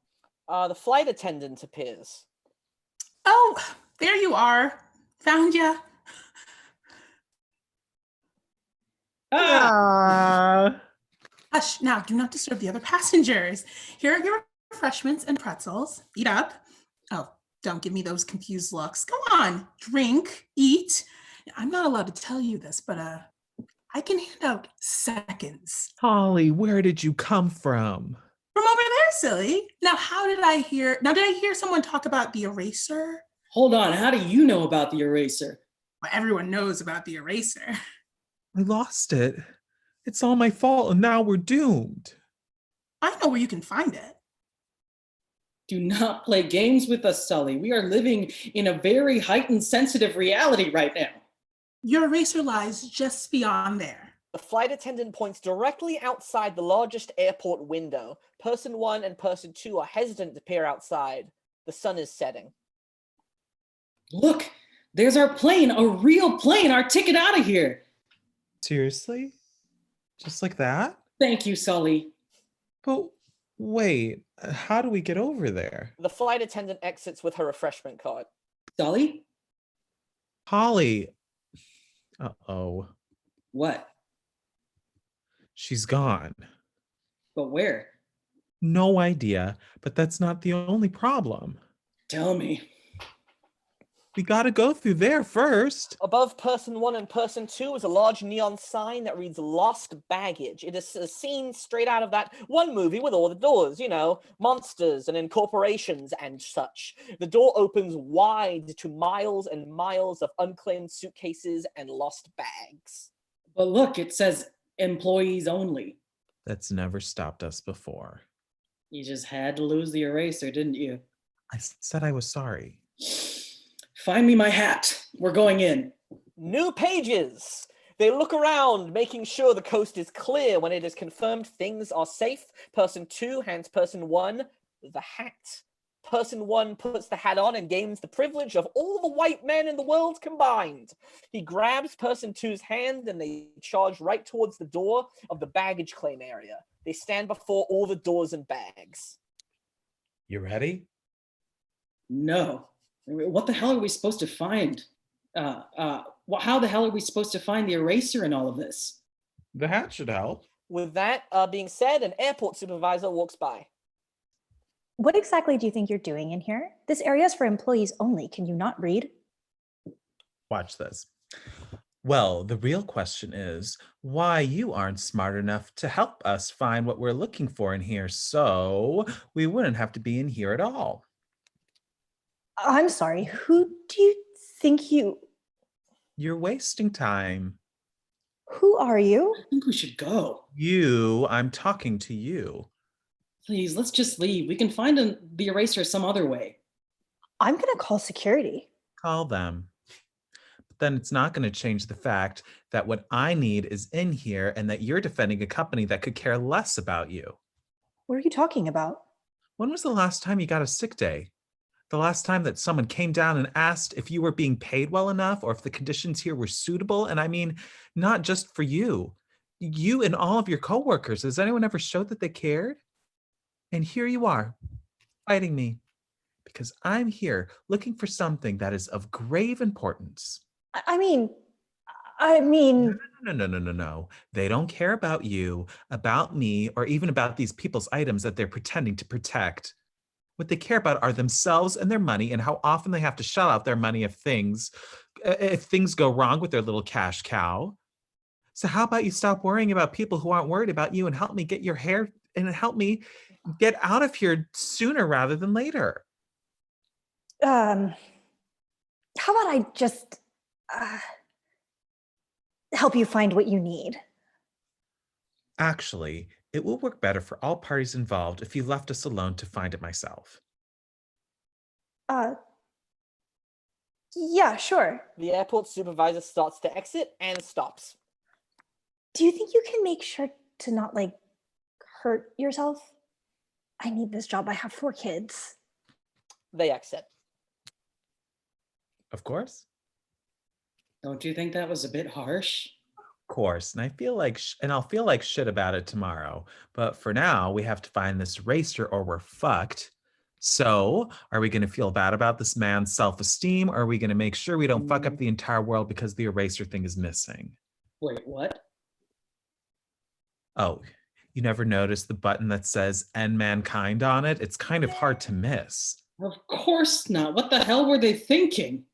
The flight attendant appears. Oh, there you are. Found ya. Hush, now do not disturb the other passengers. Here are your refreshments and pretzels. Eat up. Oh, don't give me those confused looks. Go on, drink, eat. I'm not allowed to tell you this, but I can hand out seconds. Holly, where did you come from? From over there, silly. Now, did I hear someone talk about the eraser? Hold on, how do you know about the eraser? Well, everyone knows about the eraser. I lost it. It's all my fault, and now we're doomed. I know where you can find it. Do not play games with us, Sully. We are living in a very heightened, sensitive reality right now. Your eraser lies just beyond there. The flight attendant points directly outside the largest airport window. Person 1 and Person 2 are hesitant to peer outside. The sun is setting. Look, there's our plane, a real plane, our ticket out of here. Seriously? Just like that? Thank you, Sully. But wait, how do we get over there? The flight attendant exits with her refreshment cart. Sully? Holly. Uh-oh. What? She's gone. But where? No idea, but that's not the only problem. Tell me. We gotta go through there first. Above Person 1 and Person 2 is a large neon sign that reads Lost Baggage. It is a scene straight out of that one movie with all the doors, you know, monsters and incorporations and such. The door opens wide to miles and miles of unclaimed suitcases and lost bags. But look, it says employees only. That's never stopped us before. You just had to lose the eraser, didn't you? I said I was sorry. Find me my hat. We're going in. New pages. They look around, making sure the coast is clear. When it is confirmed things are safe, Person 2 hands Person 1 the hat. Person 1 puts the hat on and gains the privilege of all the white men in the world combined. He grabs Person 2's hand and they charge right towards the door of the baggage claim area. They stand before all the doors and bags. You ready? No. What the hell are we supposed to find? How the hell are we supposed to find the eraser in all of this? The hat should help. With that being said, an airport supervisor walks by. What exactly do you think you're doing in here? This area is for employees only. Can you not read? Watch this. Well, the real question is why you aren't smart enough to help us find what we're looking for in here, so we wouldn't have to be in here at all. I'm sorry, who do you think you... You're wasting time. Who are you? I think we should go. I'm talking to you. Please, let's just leave. We can find the eraser some other way. I'm gonna call security. Call them. But then it's not going to change the fact that what I need is in here and that you're defending a company that could care less about you. What are you talking about? When was the last time you got a sick day? The last time that someone came down and asked if you were being paid well enough or if the conditions here were suitable? And I mean, not just for you. You and all of your coworkers. Has anyone ever showed that they cared? And here you are, fighting me. Because I'm here looking for something that is of grave importance. I mean... No. They don't care about you, about me, or even about these people's items that they're pretending to protect. What they care about are themselves and their money and how often they have to shell out their money if things go wrong with their little cash cow. So how about you stop worrying about people who aren't worried about you and help me get your hair and help me get out of here sooner rather than later? How about I just help you find what you need? Actually, it will work better for all parties involved if you left us alone to find it myself. Yeah, sure. The airport supervisor starts to exit and stops. Do you think you can make sure to not, hurt yourself? I need this job. I have 4 kids. They exit. Of course. Don't you think that was a bit harsh? Of course, and I feel like, and I'll feel like shit about it tomorrow. But for now, we have to find this eraser or we're fucked. So, are we going to feel bad about this man's self-esteem, or are we going to make sure we don't fuck up the entire world because the eraser thing is missing? Wait, what? Oh, you never noticed the button that says "End Mankind" on it? It's kind of hard to miss. Of course not. What the hell were they thinking?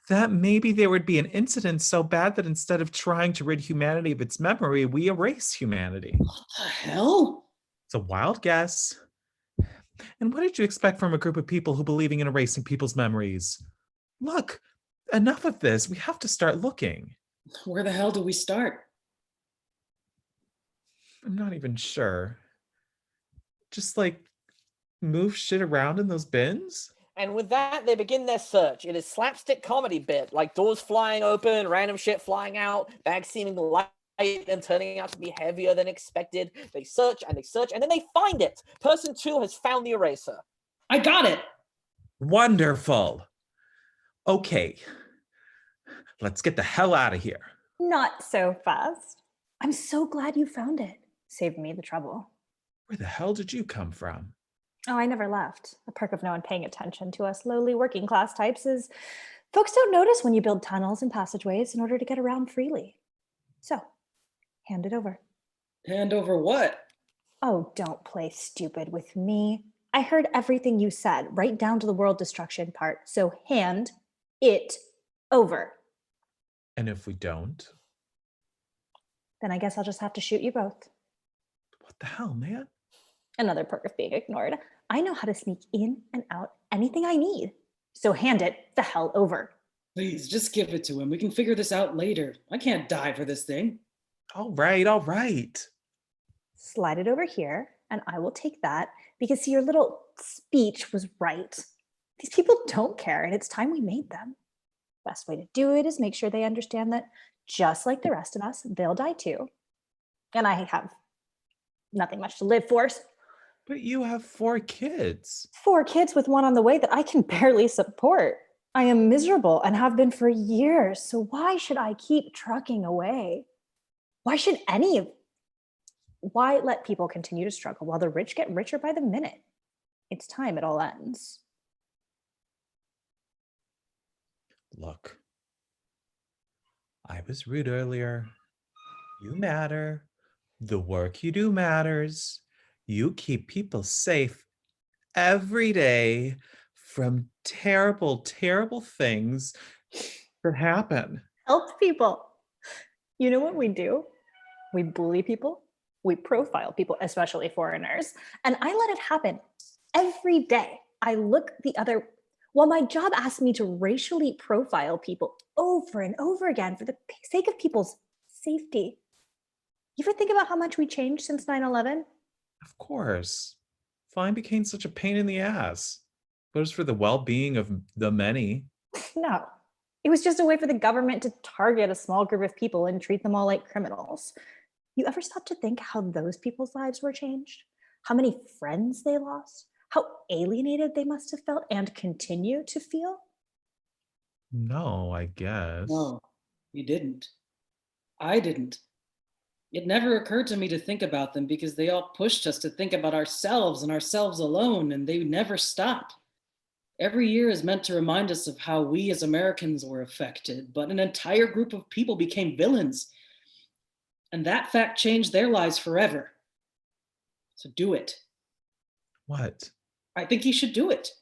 That maybe there would be an incident so bad that instead of trying to rid humanity of its memory, we erase humanity. What the hell? It's a wild guess. And what did you expect from a group of people who believing in erasing people's memories? Look, enough of this. We have to start looking. Where the hell do we start? I'm not even sure. Just like move shit around in those bins? And with that, they begin their search. It is slapstick comedy bit, like doors flying open, random shit flying out, bags seeming light and turning out to be heavier than expected. They search, and then they find it. Person 2 has found the eraser. I got it. Wonderful. Okay, let's get the hell out of here. Not so fast. I'm so glad you found it. Saved me the trouble. Where the hell did you come from? Oh, I never left. The perk of no one paying attention to us lowly working class types is folks don't notice when you build tunnels and passageways in order to get around freely. So, hand it over. Hand over what? Oh, don't play stupid with me. I heard everything you said, right down to the world destruction part. So hand it over. And if we don't? Then I guess I'll just have to shoot you both. What the hell, man? Another perk of being ignored. I know how to sneak in and out anything I need. So hand it the hell over. Please, just give it to him. We can figure this out later. I can't die for this thing. All right, all right. Slide it over here, and I will take that because see, your little speech was right. These people don't care, and it's time we made them. Best way to do it is make sure they understand that just like the rest of us, they'll die too. And I have nothing much to live for. But you have 4 kids. 4 kids with one on the way that I can barely support. I am miserable and have been for years. So why should I keep trucking away? Why let people continue to struggle while the rich get richer by the minute? It's time it all ends. Look, I was rude earlier. You matter. The work you do matters. You keep people safe every day from terrible, terrible things that happen. Help people. You know what we do? We bully people. We profile people, especially foreigners. And I let it happen every day. I look the other, while my job asks me to racially profile people over and over again for the sake of people's safety. You ever think about how much we changed since 9/11? Of course. Flying became such a pain in the ass. But it was for the well-being of the many. No, it was just a way for the government to target a small group of people and treat them all like criminals. You ever stop to think how those people's lives were changed? How many friends they lost? How alienated they must have felt and continue to feel? No, I guess. No, you didn't. I didn't. It never occurred to me to think about them because they all pushed us to think about ourselves and ourselves alone, and they never stopped. Every year is meant to remind us of how we as Americans were affected, but an entire group of people became villains. And that fact changed their lives forever. So do it. What? I think he should do it.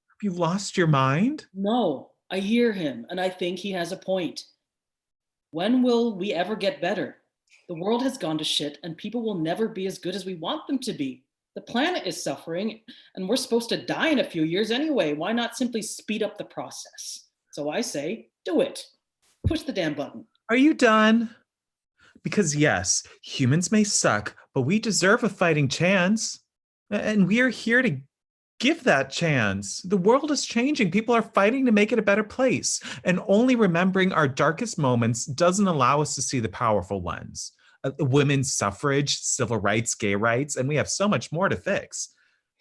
Have you lost your mind? No, I hear him, and I think he has a point. When will we ever get better? The world has gone to shit, and people will never be as good as we want them to be. The planet is suffering, and we're supposed to die in a few years anyway. Why not simply speed up the process? So I say, do it. Push the damn button. Are you done? Because yes, humans may suck, but we deserve a fighting chance. And we are here to give that chance. The world is changing. People are fighting to make it a better place. And only remembering our darkest moments doesn't allow us to see the powerful lens. Women's suffrage, civil rights, gay rights, and we have so much more to fix.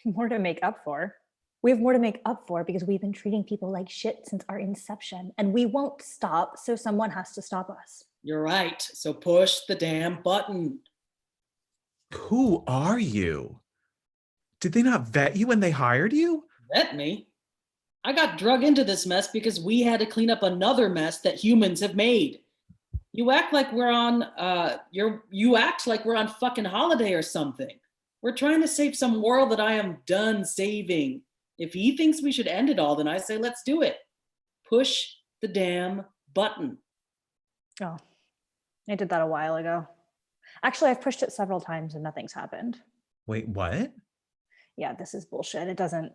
More to make up for. We have more to make up for because we've been treating people like shit since our inception, and we won't stop, so someone has to stop us. You're right. So push the damn button. Who are you? Did they not vet you when they hired you? Vet me? I got drug into this mess because we had to clean up another mess that humans have made. You act like we're on you act like we're on fucking holiday or something. We're trying to save some world that I am done saving. If he thinks we should end it all, then I say let's do it. Push the damn button. Oh, I did that a while ago. Actually, I've pushed it several times and nothing's happened. Wait, what? Yeah, this is bullshit. It doesn't.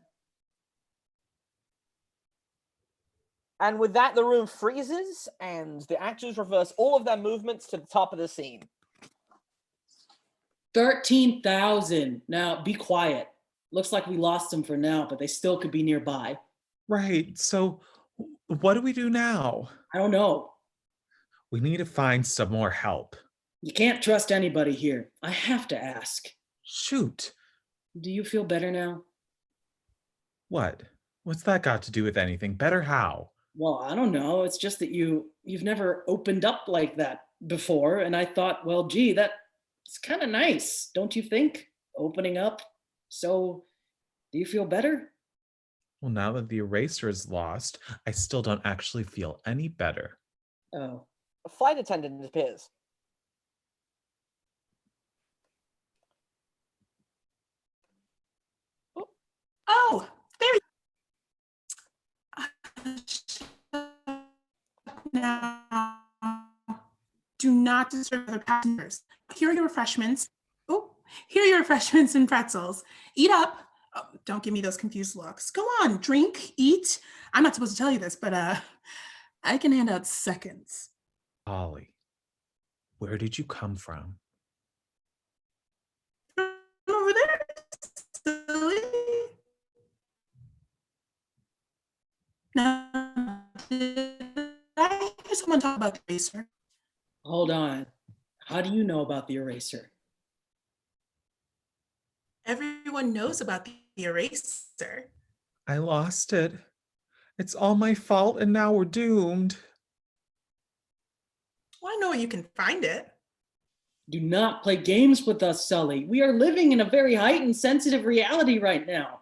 And with that, the room freezes, and the actors reverse all of their movements to the top of the scene. 13,000. Now, be quiet. Looks like we lost them for now, but they still could be nearby. Right, so what do we do now? I don't know. We need to find some more help. You can't trust anybody here. I have to ask. Shoot. Do you feel better now? What? What's that got to do with anything? Better how? Well, I don't know. It's just that you've never opened up like that before, and I thought, well, gee, that's kind of nice, don't you think? Opening up. So, do you feel better? Well, now that the eraser is lost, I still don't actually feel any better. Oh. A flight attendant appears. Oh, there now. Do not disturb other passengers. Here are your refreshments. Oh, here are your refreshments and pretzels. Eat up. Oh, don't give me those confused looks. Go on, drink, eat. I'm not supposed to tell you this, but I can hand out seconds. Ollie, where did you come from? Over there, silly. No, did I hear someone talk about the eraser? Hold on. How do you know about the eraser? Everyone knows about the eraser. I lost it. It's all my fault, and now we're doomed. Well, I know where you can find it. Do not play games with us, Sully. We are living in a very heightened, sensitive reality right now.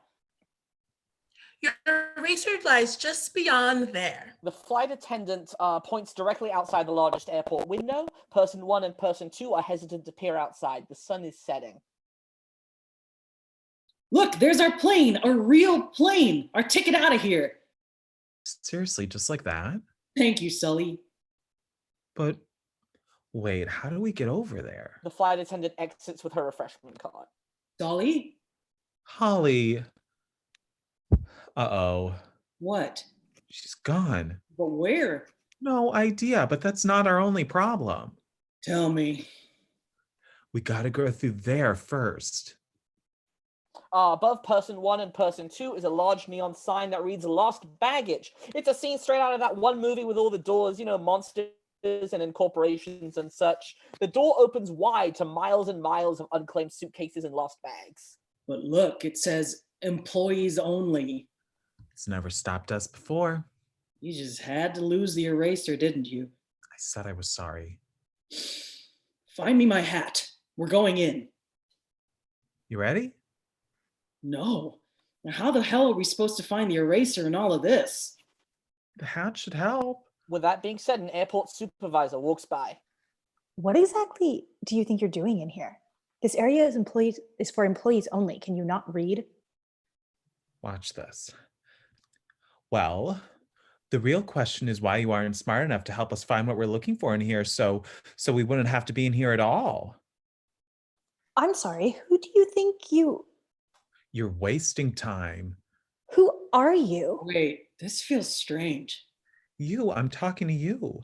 Your eraser lies just beyond there. The flight attendant points directly outside the largest airport window. Person 1 and person 2 are hesitant to peer outside. The sun is setting. Look, there's our plane, our real plane, our ticket out of here. Seriously, just like that? Thank you, Sully. But wait, how do we get over there? The flight attendant exits with her refreshment card. Sully? Holly. Uh-oh. What? She's gone. But where? No idea, but that's not our only problem. Tell me. We gotta go through there first. Above person 1 and person 2 is a large neon sign that reads "Lost Baggage." It's a scene straight out of that one movie with all the doors, you know, monsters and incorporations and such. The door opens wide to miles and miles of unclaimed suitcases and lost bags. But look, it says employees only. It's never stopped us before. You just had to lose the eraser, didn't you? I said I was sorry. Find me my hat. We're going in. You ready? No. Now how the hell are we supposed to find the eraser in all of this? The hat should help. With that being said, an airport supervisor walks by. What exactly do you think you're doing in here? This area is for employees only. Can you not read? Watch this. Well, the real question is why you aren't smart enough to help us find what we're looking for in here, so we wouldn't have to be in here at all. I'm sorry, who do you think you... You're wasting time. Who are you? Wait, this feels strange. You, I'm talking to you.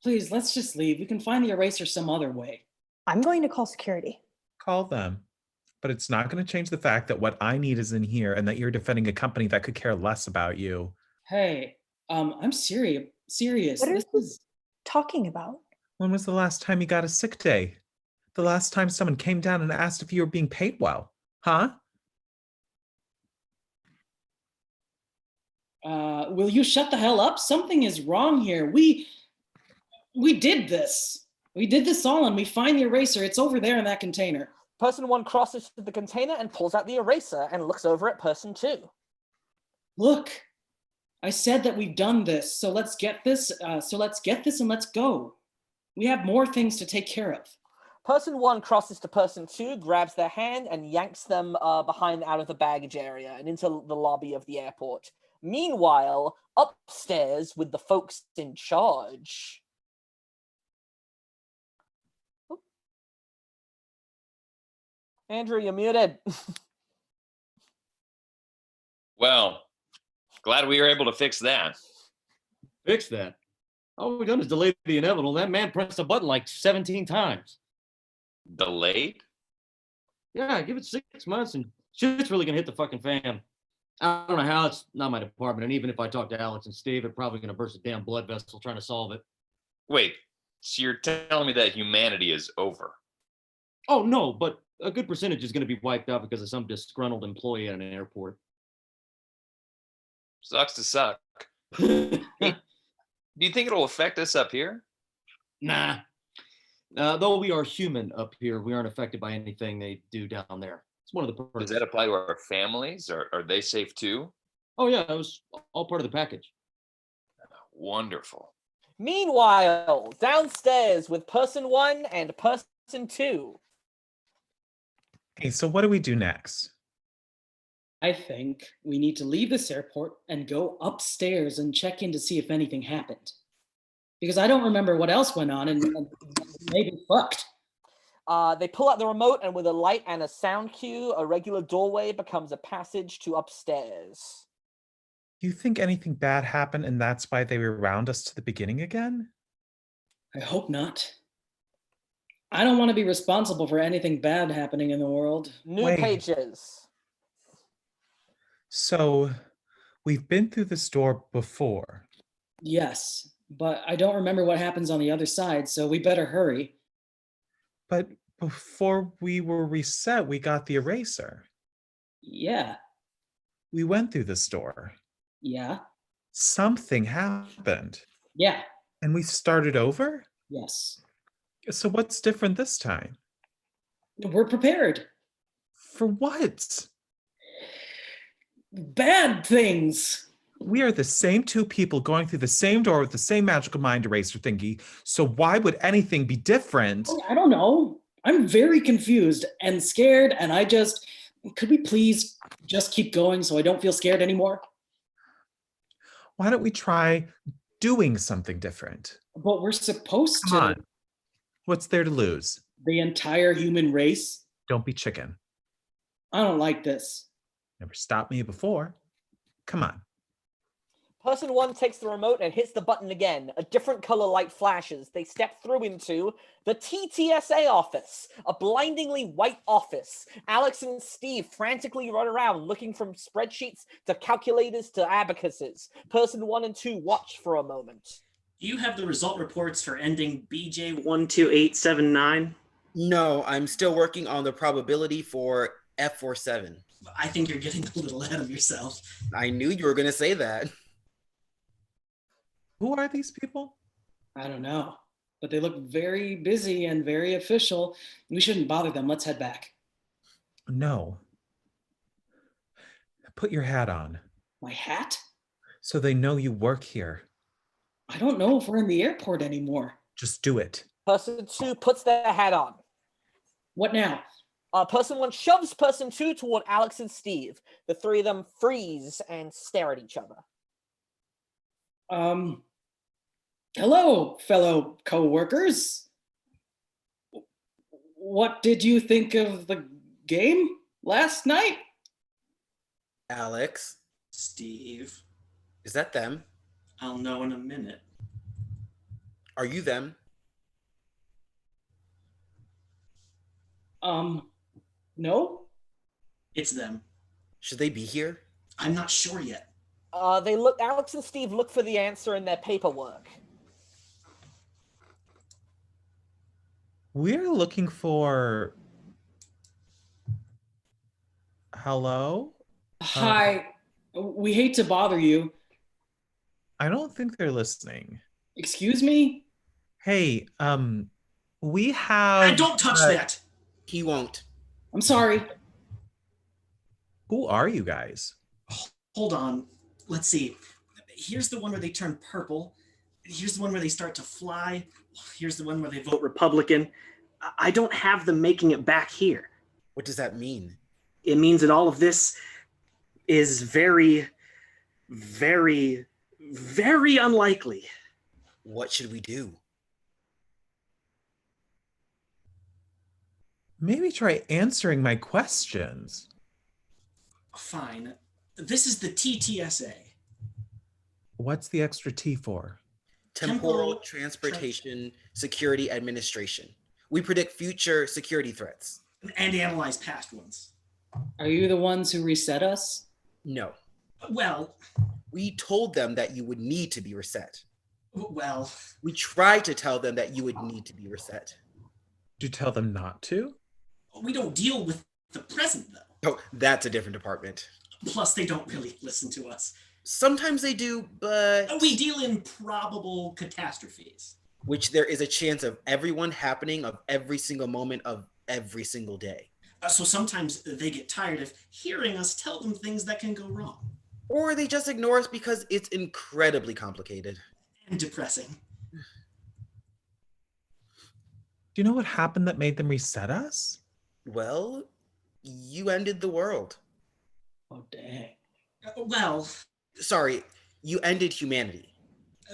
Please, let's just leave. We can find the eraser some other way. I'm going to call security. Call them. But it's not going to change the fact that what I need is in here and that you're defending a company that could care less about you. Hey, I'm serious. What are you talking about? When was the last time you got a sick day? The last time someone came down and asked if you were being paid well? Huh? Will you shut the hell up? Something is wrong here. We did this. We did this all, and we find the eraser. It's over there in that container. Person 1 crosses to the container and pulls out the eraser and looks over at person 2. Look, I said that we've done this, so let's get this. And let's go. We have more things to take care of. Person 1 crosses to person 2, grabs their hand, and yanks them behind out of the baggage area and into the lobby of the airport. Meanwhile, upstairs with the folks in charge. Andrew, you're muted. Well, glad we were able to fix that. Fix that? All we've done is delay the inevitable. That man pressed a button like 17 times. Delayed? Yeah, give it 6 months and shit's really gonna hit the fucking fan. I don't know how, it's not my department, and even if I talk to Alex and Steve, they're probably gonna burst a damn blood vessel trying to solve it. Wait, so you're telling me that humanity is over? Oh no, but a good percentage is gonna be wiped out because of some disgruntled employee at an airport. Sucks to suck. Do you think it'll affect us up here? Nah. Though we are human up here, we aren't affected by anything they do down there. It's one of the perks. Does that apply to our families? Are they safe too? Oh yeah, it was all part of the package. Wonderful. Meanwhile, downstairs with person 1 and person 2. Okay, so what do we do next? I think we need to leave this airport and go upstairs and check in to see if anything happened. Because I don't remember what else went on and maybe fucked. They pull out the remote, and with a light and a sound cue, a regular doorway becomes a passage to upstairs. You think anything bad happened and that's why they rewound us to the beginning again? I hope not. I don't want to be responsible for anything bad happening in the world. New pages. So, we've been through this door before. Yes, but I don't remember what happens on the other side, so we better hurry. But before we were reset, we got the eraser. Yeah. We went through this door. Yeah. Something happened. Yeah. And we started over? Yes. So what's different this time? We're prepared. For what? Bad things. We are the same two people going through the same door with the same magical mind eraser thingy. So why would anything be different? I don't know. I'm very confused and scared, and could we please just keep going so I don't feel scared anymore? Why don't we try doing something different? But we're supposed Come to. on. What's there to lose? The entire human race? Don't be chicken. I don't like this. Never stopped me before. Come on. Person 1 takes the remote and hits the button again. A different color light flashes. They step through into the TTSA office, a blindingly white office. Alex and Steve frantically run around looking from spreadsheets to calculators to abacuses. Person 1 and 2 watch for a moment. Do you have the result reports for ending BJ12879? No, I'm still working on the probability for F47. I think you're getting a little ahead of yourself. I knew you were going to say that. Who are these people? I don't know, but they look very busy and very official. We shouldn't bother them. Let's head back. No. Put your hat on. My hat? So they know you work here. I don't know if we're in the airport anymore. Just do it. Person 2 puts their hat on. What now? Person 1 shoves person 2 toward Alex and Steve. The three of them freeze and stare at each other. Hello, fellow co-workers. What did you think of the game last night? Alex. Steve. Is that them? I'll know in a minute. Are you them? No. It's them. Should they be here? I'm not sure yet. Alex and Steve look for the answer in their paperwork. We're looking for... Hello? Hi. We hate to bother you. I don't think they're listening. Excuse me? Hey, we have. Don't touch that. He won't. I'm sorry. Who are you guys? Hold on. Let's see. Here's the one where they turn purple. Here's the one where they start to fly. Here's the one where they vote Republican. I don't have them making it back here. What does that mean? It means that all of this is very, very, very unlikely. What should we do? Maybe try answering my questions. Fine. This is the TTSA. What's the extra T for? Temporal Transportation Security Administration. We predict future security threats. And analyze past ones. Are you the ones who reset us? No. Well, we told them that you would need to be reset. Well, we tried to tell them that you would need to be reset. Did you tell them not to? We don't deal with the present, though. Oh, that's a different department. Plus, they don't really listen to us. Sometimes they do, but... We deal in probable catastrophes. Which there is a chance of everyone happening of every single moment of every single day. So sometimes they get tired of hearing us tell them things that can go wrong. Or they just ignore us because it's incredibly complicated. And depressing. Do you know what happened that made them reset us? Well, you ended the world. Oh, dang. Well... Sorry, you ended humanity.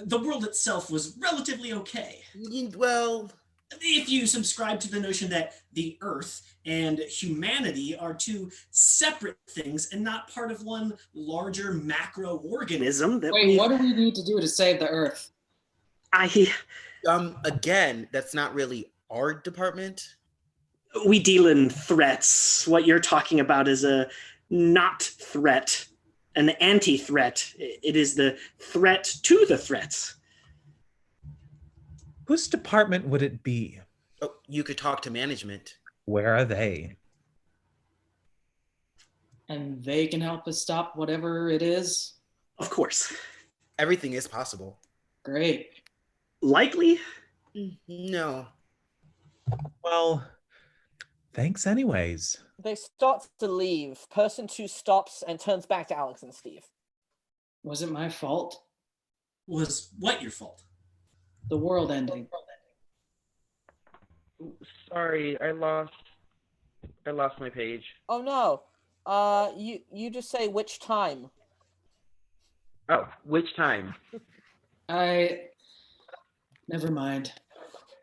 The world itself was relatively okay. Well... If you subscribe to the notion that the Earth and humanity are two separate things and not part of one larger macro organism that Wait, what do we need to do to save the Earth? Again, that's not really our department. We deal in threats. What you're talking about is a not threat, an anti-threat. It is the threat to the threats. Whose department would it be? Oh, you could talk to management. Where are they? And they can help us stop whatever it is? Of course. Everything is possible. Great. Likely? No. Well, thanks anyways. They start to leave. Person 2 stops and turns back to Alex and Steve. Was it my fault? Was what your fault? The world ending. Sorry, I lost my page. Oh no. You just say which time. Oh, which time? Never mind.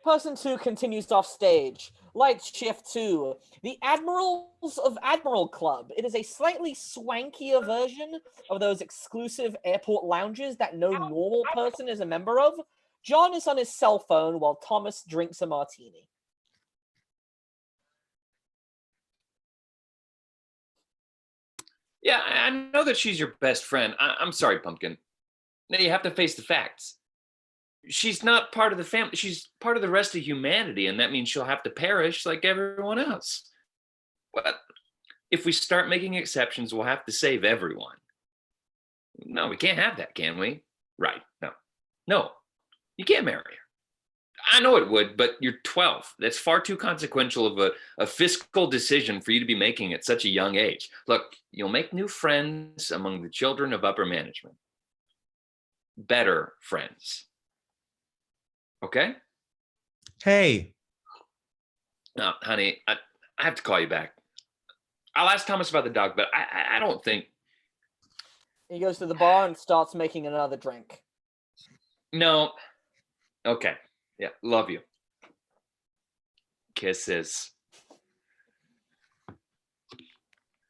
Person 2 continues off stage. Light shift 2. The Admirals of Admiral Club. It is a slightly swankier version of those exclusive airport lounges that no normal person is a member of. John is on his cell phone while Thomas drinks a martini. Yeah, I know that she's your best friend. I'm sorry, Pumpkin. Now you have to face the facts. She's not part of the family. She's part of the rest of humanity, and that means she'll have to perish like everyone else. But if we start making exceptions, we'll have to save everyone. No, we can't have that, can we? Right, no. You can't marry her. I know it would, but you're 12. That's far too consequential of a fiscal decision for you to be making at such a young age. Look, you'll make new friends among the children of upper management. Better friends. Okay? Hey. No, honey, I have to call you back. I'll ask Thomas about the dog, but I don't think... He goes to the bar and starts making another drink. No. Okay. Yeah, love you. Kisses.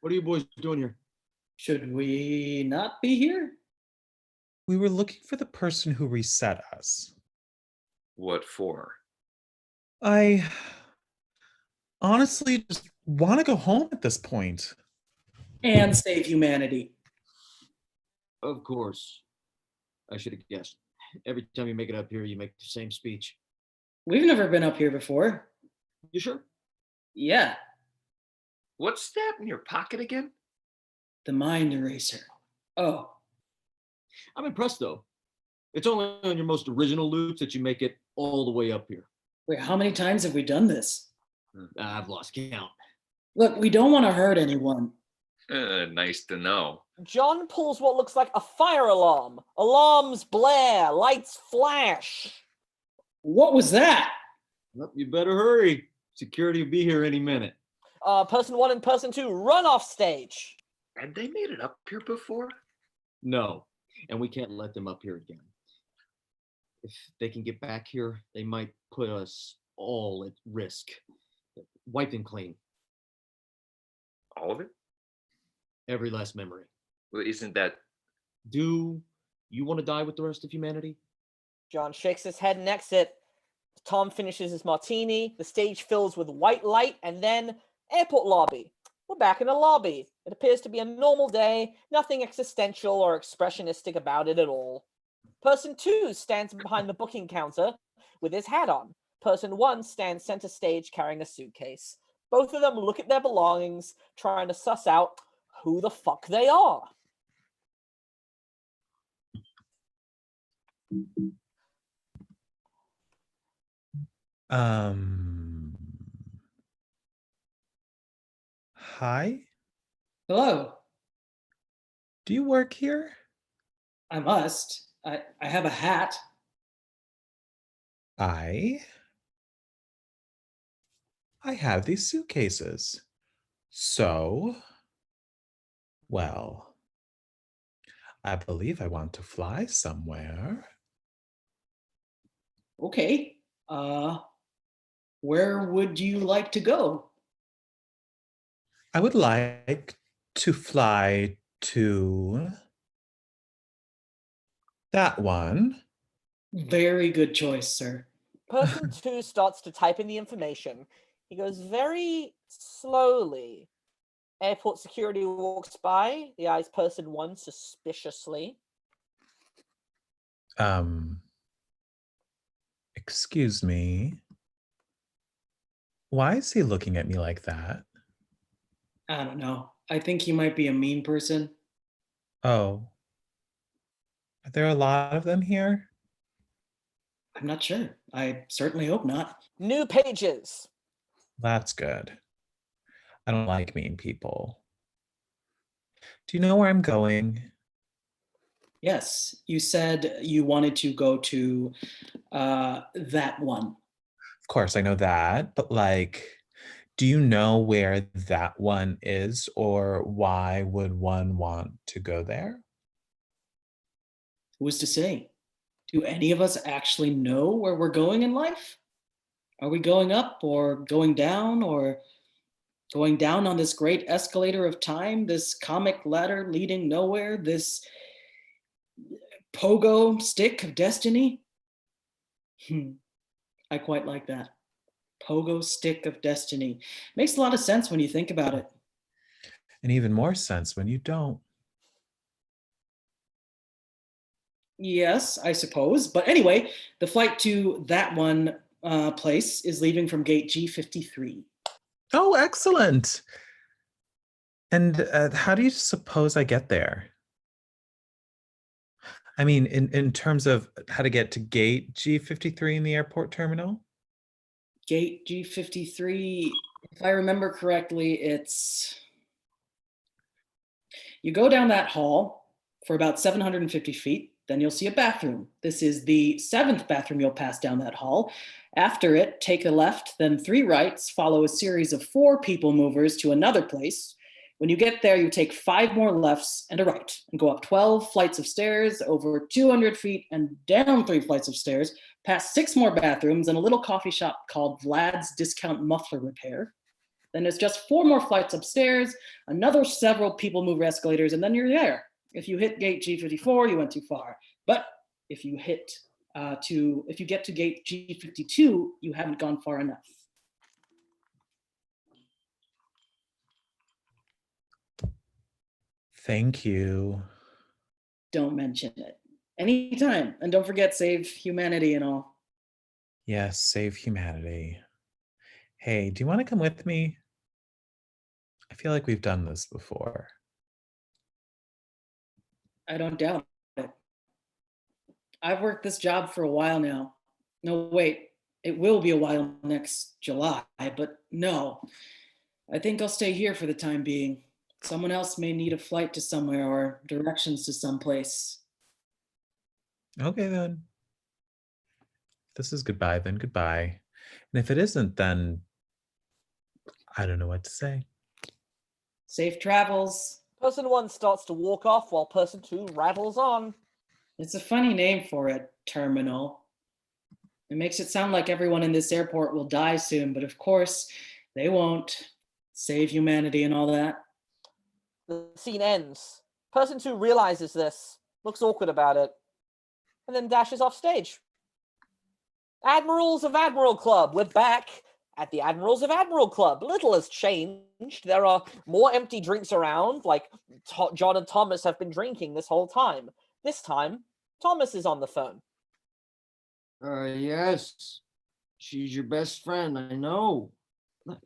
What are you boys doing here? Should we not be here? We were looking for the person who reset us. What for? I honestly just want to go home at this point. And save humanity. Of course. I should have guessed. Every time you make it up here, you make the same speech. We've never been up here before. You sure? Yeah. What's that in your pocket again? The mind eraser. Oh. I'm impressed, though. It's only on your most original loops that you make it all the way up here. Wait, how many times have we done this? I've lost count. Look, we don't want to hurt anyone. Nice to know. John pulls what looks like a fire alarm. Alarms blare, lights flash. What was that? Well, you better hurry. Security will be here any minute. Person 1 and person 2 run off stage. Had they made it up here before? No, and we can't let them up here again. If they can get back here, they might put us all at risk. Wipe them clean. All of it? Every last memory. Well, isn't that... Do you want to die with the rest of humanity? John shakes his head and exits. Tom finishes his martini. The stage fills with white light, and then airport lobby. We're back in the lobby. It appears to be a normal day, nothing existential or expressionistic about it at all. Person 2 stands behind the booking counter with his hat on. Person 1 stands center stage carrying a suitcase. Both of them look at their belongings, trying to suss out who the fuck they are. Hi? Hello. Do you work here? I must. I have a hat. I have these suitcases. So, well, I believe I want to fly somewhere. Okay. Where would you like to go? I would like to fly to that one. Very good choice, sir. Person 2 starts to type in the information. He goes very slowly. Airport security walks by. He eyes person 1 suspiciously. Excuse me. Why is he looking at me like that? I don't know. I think he might be a mean person. Oh. Are there a lot of them here? I'm not sure. I certainly hope not. New pages. That's good. I don't like mean people. Do you know where I'm going? Yes, you said you wanted to go to that one. Of course, I know that, but like, do you know where that one is, or why would one want to go there? Who is to say? Do any of us actually know where we're going in life? Are we going up or going down or going down on this great escalator of time, this comic ladder leading nowhere, this pogo stick of destiny? I quite like that. Pogo stick of destiny. Makes a lot of sense when you think about it. And even more sense when you don't. Yes, I suppose. But anyway, the flight to that one place is leaving from gate G53. Oh, excellent. And how do you suppose I get there? I mean, in terms of how to get to gate G53 in the airport terminal? Gate G53, if I remember correctly, you go down that hall for about 750 feet, then you'll see a bathroom. This is the 7th bathroom you'll pass down that hall. After it, take a left, then 3 rights, follow a series of 4 people movers to another place. When you get there, you take 5 more lefts and a right, and go up 12 flights of stairs, over 200 feet, and down 3 flights of stairs, past 6 more bathrooms and a little coffee shop called Vlad's Discount Muffler Repair. Then there's just 4 more flights upstairs, another several people mover escalators, and then you're there. If you hit gate G54, you went too far. But if you get to gate G52, you haven't gone far enough. Thank you. Don't mention it. Anytime. And don't forget, save humanity and all. Yes, save humanity. Hey, do you want to come with me? I feel like we've done this before. I don't doubt it. I've worked this job for a while now. No, wait, it will be a while next July, but no. I think I'll stay here for the time being. Someone else may need a flight to somewhere or directions to someplace. Okay, then. This is goodbye, then goodbye. And if it isn't, then I don't know what to say. Safe travels. Person 1 starts to walk off while person 2 rattles on. It's a funny name for a terminal. It makes it sound like everyone in this airport will die soon, but of course, they won't. Save humanity and all that. The scene ends. Person 2 realizes this, looks awkward about it, and then dashes off stage. Admirals of Admiral Club, we're back at the Admirals of Admiral Club. Little has changed. There are more empty drinks around, like John and Thomas have been drinking this whole time. This time, Thomas is on the phone. Yes. She's your best friend, I know. Look,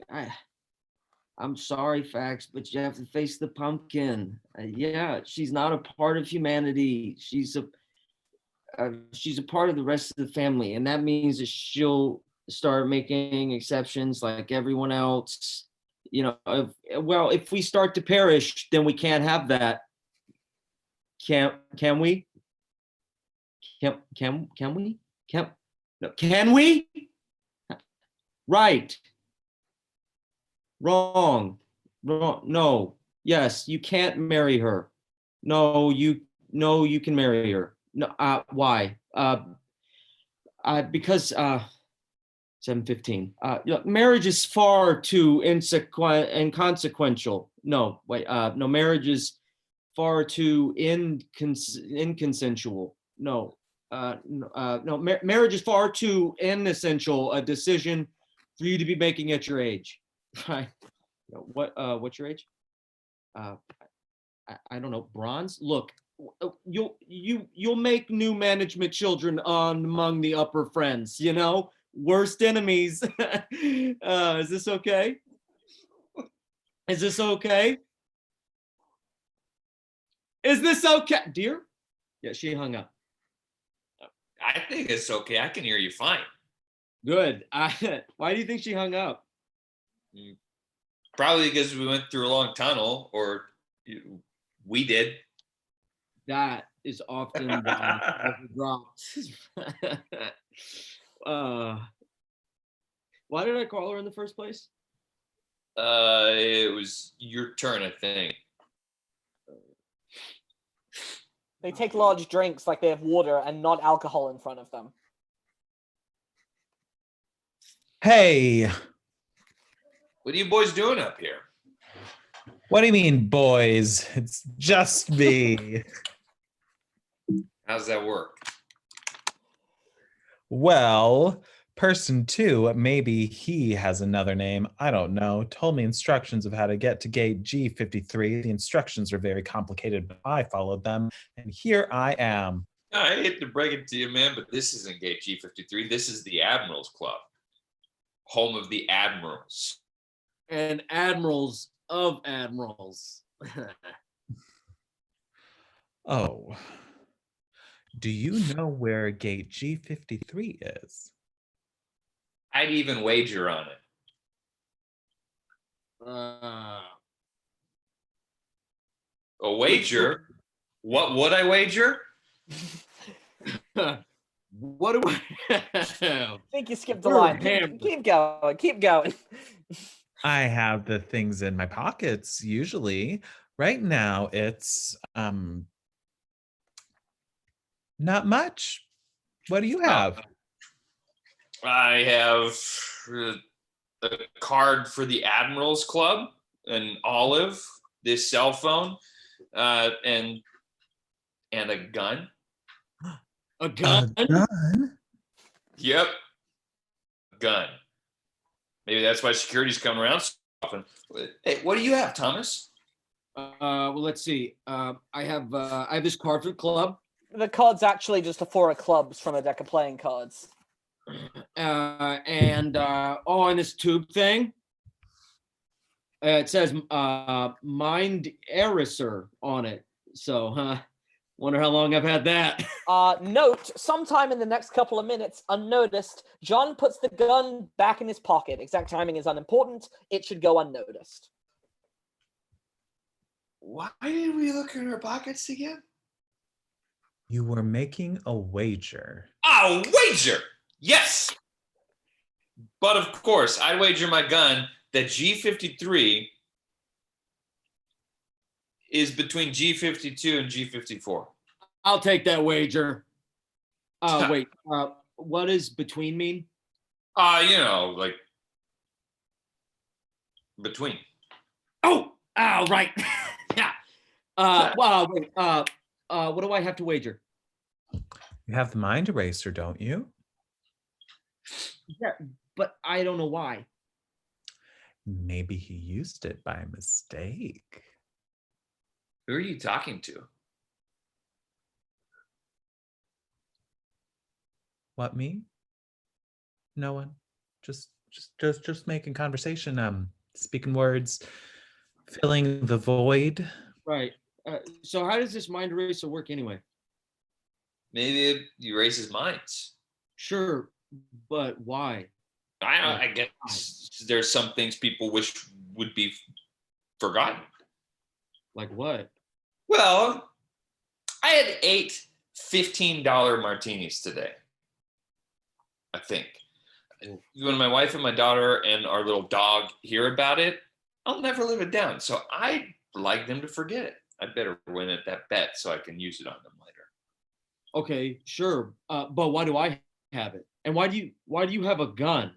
I'm sorry, Fax, but you have to face the pumpkin. Yeah, she's not a part of humanity. She's a part of the rest of the family, and that means that she'll start making exceptions like everyone else. You know, if we start to perish, then we can't have that. Can we? Can we? Right. Wrong. No. Yes, you can't marry her. No, you can marry her. No, why? Because 7:15. Look, marriage is far too inconsequential. No, wait. No, marriage is far too inconsensual. No. Marriage is far too inessential a decision for you to be making at your age. Right? What's your age? I don't know. Bronze. Look, you'll make new management children among the upper friends. You know, worst enemies. Is this okay? Is this okay? Is this okay, dear? Yeah, she hung up. I think it's okay. I can hear you fine. Good. Why do you think she hung up? Probably because we went through a long tunnel, or we did. That is often dropped. Why did I call her in the first place? It was your turn, I think. They take large drinks like they have water and not alcohol in front of them. Hey. What are you boys doing up here? What do you mean, boys? It's just me. How's that work? Well, person 2, maybe he has another name, I don't know, told me instructions of how to get to gate G53. The instructions are very complicated, but I followed them, and here I am. I hate to break it to you, man, but this isn't gate G53. This is the Admirals Club, home of the Admirals. And admirals of admirals. Oh. Do you know where gate G53 is? I'd even wager on it. A wager? What would I wager? What do I I think you skipped the line. Keep going. Keep going. I have the things in my pockets usually. Right now it's not much. What do you have? I have a card for the Admirals Club, an olive, this cell phone, and a gun. A gun? A gun? Yep. Gun. Maybe that's why security's coming around so often. Hey, what do you have, Thomas? Well, let's see. I have this card for the club. The card's actually just a 4 of clubs from a deck of playing cards. And this tube thing. It says Mind Eraser on it. So, Wonder how long I've had that. Note, sometime in the next couple of minutes, unnoticed, John puts the gun back in his pocket. Exact timing is unimportant. It should go unnoticed. Why did we look in our pockets again? You were making a wager. A wager! Yes! But of course, I'd wager my gun that G53 is between G52 and G54. I'll take that wager. Wait, what does between mean? Like between. Oh, right. Yeah. Wait, what do I have to wager? You have the mind eraser, don't you? Yeah, but I don't know why. Maybe he used it by mistake. Who are you talking to? What, me? No one. Just making conversation. Speaking words, filling the void. Right. So how does this mind eraser work anyway? Maybe it erases minds. Sure, but why? I guess there's some things people wish would be forgotten. Like what? Well, I had 8 $15 martinis today, I think. When my wife and my daughter and our little dog hear about it, I'll never live it down. So I'd like them to forget it. I better win at that bet so I can use it on them later. Okay, sure. But why do I have it? And why do you have a gun?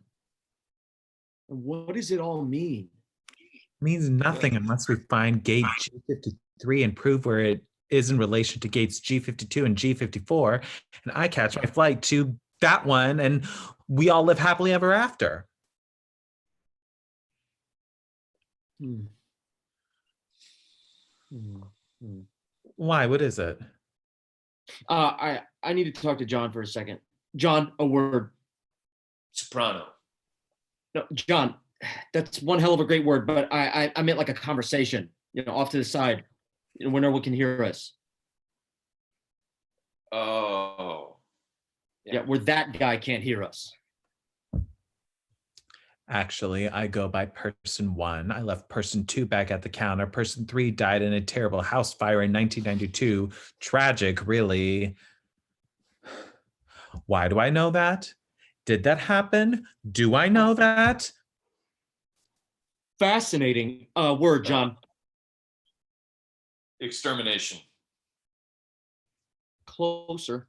And what does it all mean? It means nothing unless we find gate G53 and prove where it is in relation to gates G52 and G54. And I catch my flight to that one and we all live happily ever after. Why? What is it? I need to talk to John for a second. John, a word. Soprano. No, John, that's one hell of a great word, but I meant like a conversation, off to the side, when no one can hear us. Oh. Yeah, where that guy can't hear us. Actually, I go by person 1. I left person 2 back at the counter. Person 3 died in a terrible house fire in 1992. Tragic, really. Why do I know that? Did that happen? Do I know that? Fascinating word, John. Extermination. Closer.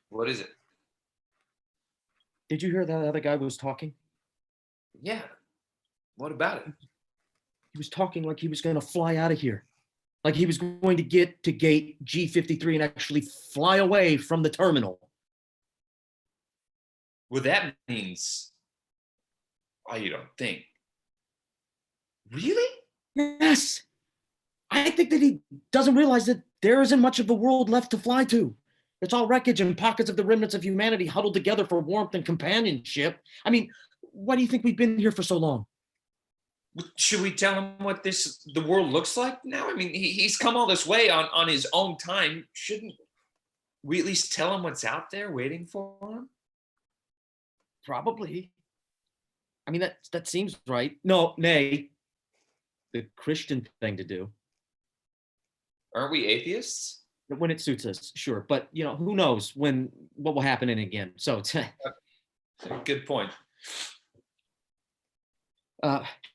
What is it? Did you hear that other guy was talking? Yeah. What about it? He was talking like he was going to fly out of here. Like he was going to get to gate G53 and actually fly away from the terminal. Well, that means... Oh, you don't think. Really? Yes. I think that he doesn't realize that there isn't much of the world left to fly to. It's all wreckage and pockets of the remnants of humanity huddled together for warmth and companionship. I mean, why do you think we've been here for so long? Should we tell him what the world looks like now? I mean, he's come all this way on his own time. Shouldn't we at least tell him what's out there waiting for him? Probably. I mean, that seems right. No, nay, the Christian thing to do. Aren't we atheists? When it suits us, sure. But, who knows what will happen in again. So it's good point.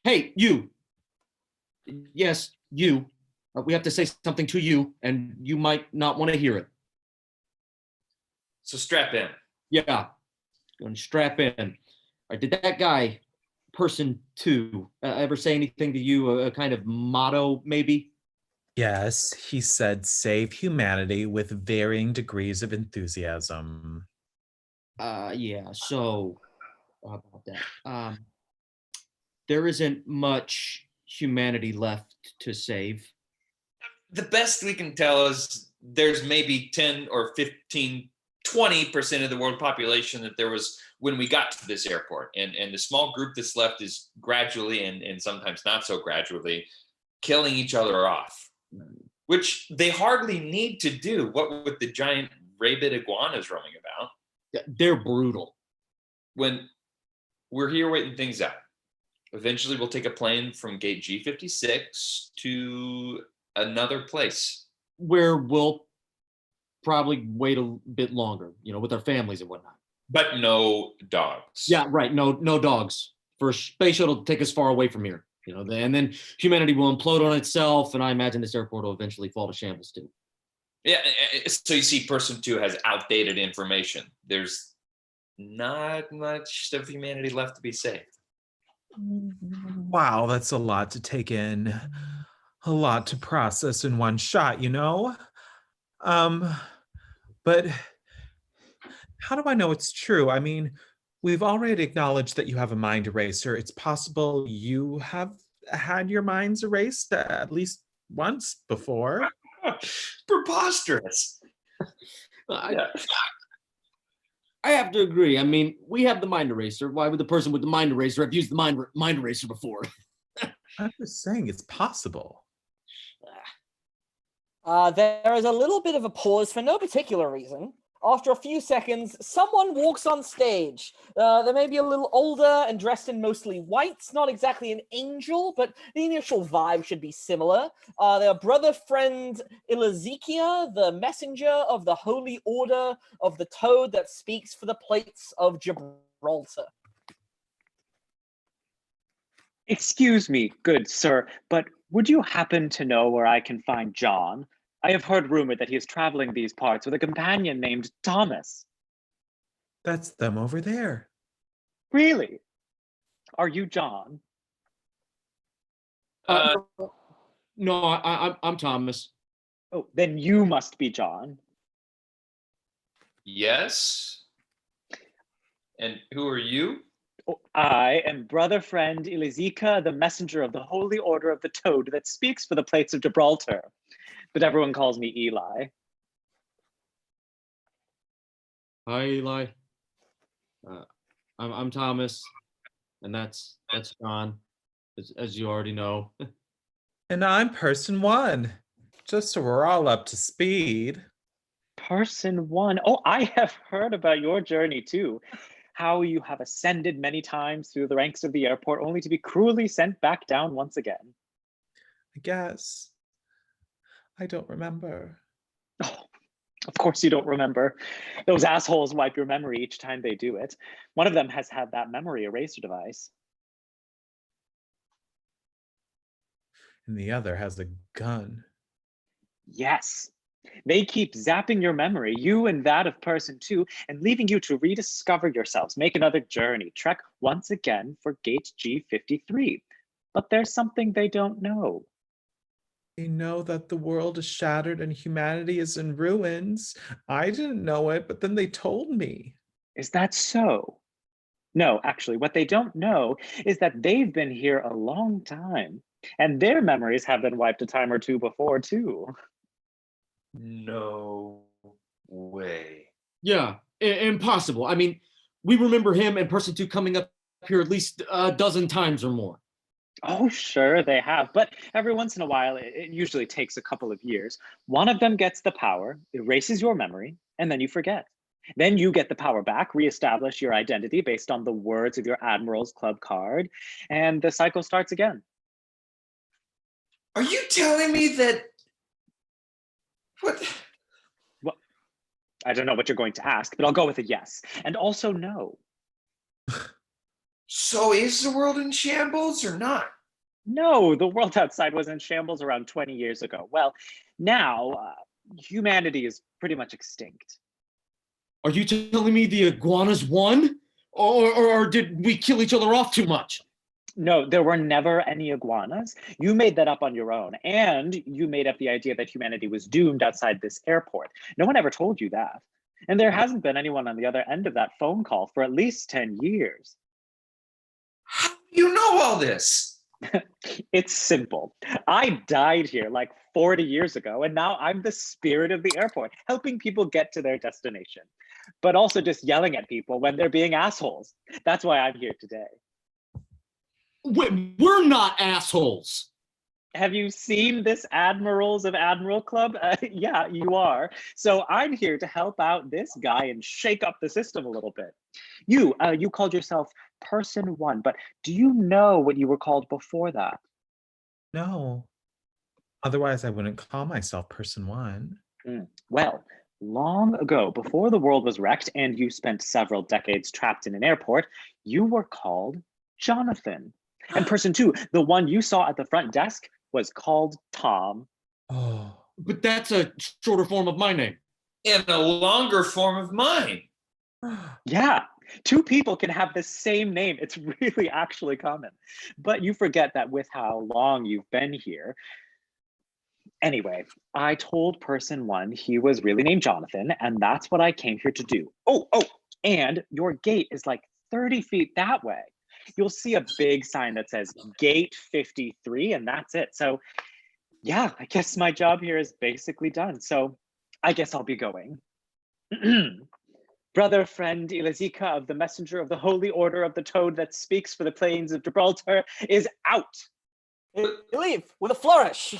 Hey, you. Yes, you. We have to say something to you, and you might not want to hear it. So strap in. Yeah, going to strap in. All right, did that guy, person 2, ever say anything to you, a kind of motto, maybe? Yes, he said, save humanity with varying degrees of enthusiasm. Yeah, so how about that? There isn't much humanity left to save. The best we can tell is there's maybe 10 or 15, 20% of the world population that there was when we got to this airport. And the small group that's left is gradually and sometimes not so gradually killing each other off, which they hardly need to do. What with the giant rabid iguanas roaming about? Yeah, they're brutal. When we're here waiting things out, eventually we'll take a plane from gate G56 to another place. Where we'll probably wait a bit longer, with our families and whatnot. But no dogs. Yeah, right. No dogs. For a space shuttle to take us far away from here. And then humanity will implode on itself, and I imagine this airport will eventually fall to shambles too. Yeah, so you see person 2 has outdated information. There's not much of humanity left to be saved. Wow, that's a lot to take in. A lot to process in one shot, But how do I know it's true? I mean, we've already acknowledged that you have a mind eraser. It's possible you have had your minds erased at least once before. Preposterous. I have to agree. I mean, we have the mind eraser. Why would the person with the mind eraser have used the mind eraser before? I'm just saying it's possible. There is a little bit of a pause for no particular reason. After a few seconds, someone walks on stage. They may be a little older and dressed in mostly whites, not exactly an angel, but the initial vibe should be similar. Their brother friend Ilizikia, the messenger of the Holy Order of the Toad that speaks for the plates of Gibraltar. Excuse me, good sir, but would you happen to know where I can find John? I have heard rumor that he is traveling these parts with a companion named Thomas. That's them over there. Really? Are you John? No, I'm Thomas. Oh, then you must be John. Yes. And who are you? Oh, I am brother friend Ilizika, the messenger of the Holy Order of the Toad that speaks for the plates of Gibraltar. But everyone calls me Eli. Hi, Eli. I'm Thomas, and that's John, as you already know. And I'm person 1, just so we're all up to speed. Person 1. Oh, I have heard about your journey too. How you have ascended many times through the ranks of the airport only to be cruelly sent back down once again. I guess. I don't remember. Oh, of course you don't remember. Those assholes wipe your memory each time they do it. One of them has had that memory eraser device. And the other has a gun. Yes. They keep zapping your memory, you and that of person 2, and leaving you to rediscover yourselves, make another journey, trek once again for gate G53. But there's something they don't know. They know that the world is shattered and humanity is in ruins. I didn't know it, but then they told me. Is that so? No, actually, what they don't know is that they've been here a long time, and their memories have been wiped a time or two before, too. No way. Yeah, impossible. I mean, we remember him and person 2 coming up here at least a dozen times or more. Oh, sure they have, but every once in a while, it usually takes a couple of years. One of them gets the power, erases your memory, and then you forget. Then you get the power back, reestablish your identity based on the words of your Admiral's Club card, and the cycle starts again. Are you telling me that... What? Well, I don't know what you're going to ask, but I'll go with a yes, and also no. So is the world in shambles or not? No, the world outside was in shambles around 20 years ago. Well, now humanity is pretty much extinct. Are you telling me the iguanas won? Or did we kill each other off too much? No, there were never any iguanas. You made that up on your own. And you made up the idea that humanity was doomed outside this airport. No one ever told you that. And there hasn't been anyone on the other end of that phone call for at least 10 years. How do you know all this? It's simple. I died here like 40 years ago, and now I'm the spirit of the airport, helping people get to their destination, but also just yelling at people when they're being assholes. That's why I'm here today. We're not assholes. Have you seen this Admirals of Admiral Club? Yeah, you are. So I'm here to help out this guy and shake up the system a little bit. You called yourself Person 1, but do you know what you were called before that? No. Otherwise, I wouldn't call myself Person 1. Well, long ago, before the world was wrecked and you spent several decades trapped in an airport, you were called Jonathan. And Person 2, the one you saw at the front desk, was called Tom. Oh, but that's a shorter form of my name. And a longer form of mine. Yeah, two people can have the same name. It's really actually common. But you forget that with how long you've been here. Anyway, I told Person 1 he was really named Jonathan, and that's what I came here to do. Oh, and your gate is like 30 feet that way. You'll see a big sign that says Gate 53, and that's it. So yeah, I guess my job here is basically done. So I guess I'll be going. Brother, friend, Ilazika of the Messenger of the Holy Order of the Toad that speaks for the plains of Gibraltar is out. You leave with a flourish.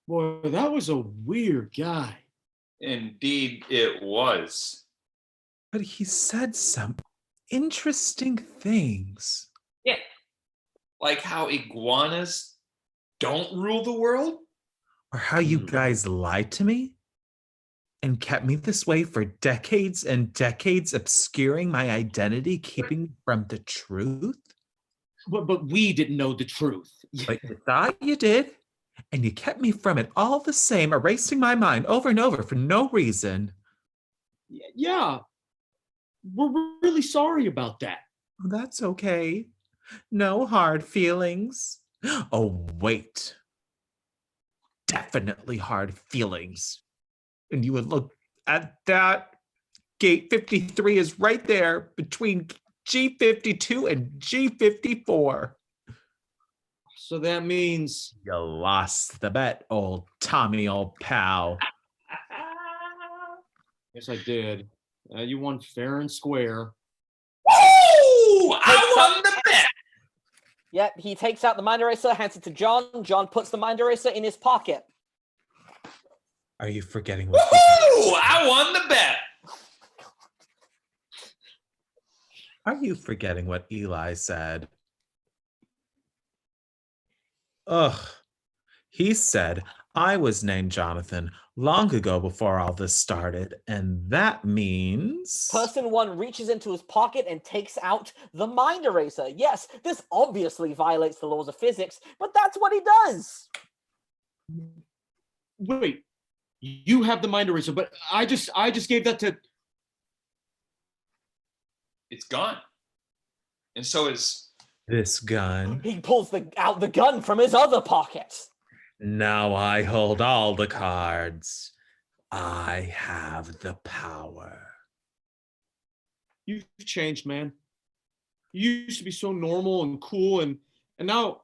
Boy, that was a weird guy. Indeed, it was. But he said some interesting things. Yeah. Like how iguanas don't rule the world? Or how you guys lied to me and kept me this way for decades and decades, obscuring my identity, keeping me from the truth. But we didn't know the truth. But you thought you did, and you kept me from it all the same, erasing my mind over and over for no reason. Yeah, we're really sorry about that. Oh, that's okay. No hard feelings. Oh, wait. Definitely hard feelings. And you would look at that. Gate 53 is right there between G52 and G54. So that means you lost the bet, old Tommy, old pal. Yes, I did. You won fair and square. Woo! I won the bet! Yep, he takes out the mind eraser, hands it to John. John puts the mind eraser in his pocket. Are you forgetting what? Woo! I won the bet! Are you forgetting what Eli said? Ugh. He said I was named Jonathan long ago before all this started, and that means... Person 1 reaches into his pocket and takes out the mind eraser. Yes, this obviously violates the laws of physics, but that's what he does. Wait, you have the mind eraser, but I just gave that to... It's gone. And so is... this gun. He pulls out the gun from his other pocket. Now I hold all the cards. I have the power. You've changed, man. You used to be so normal and cool, and now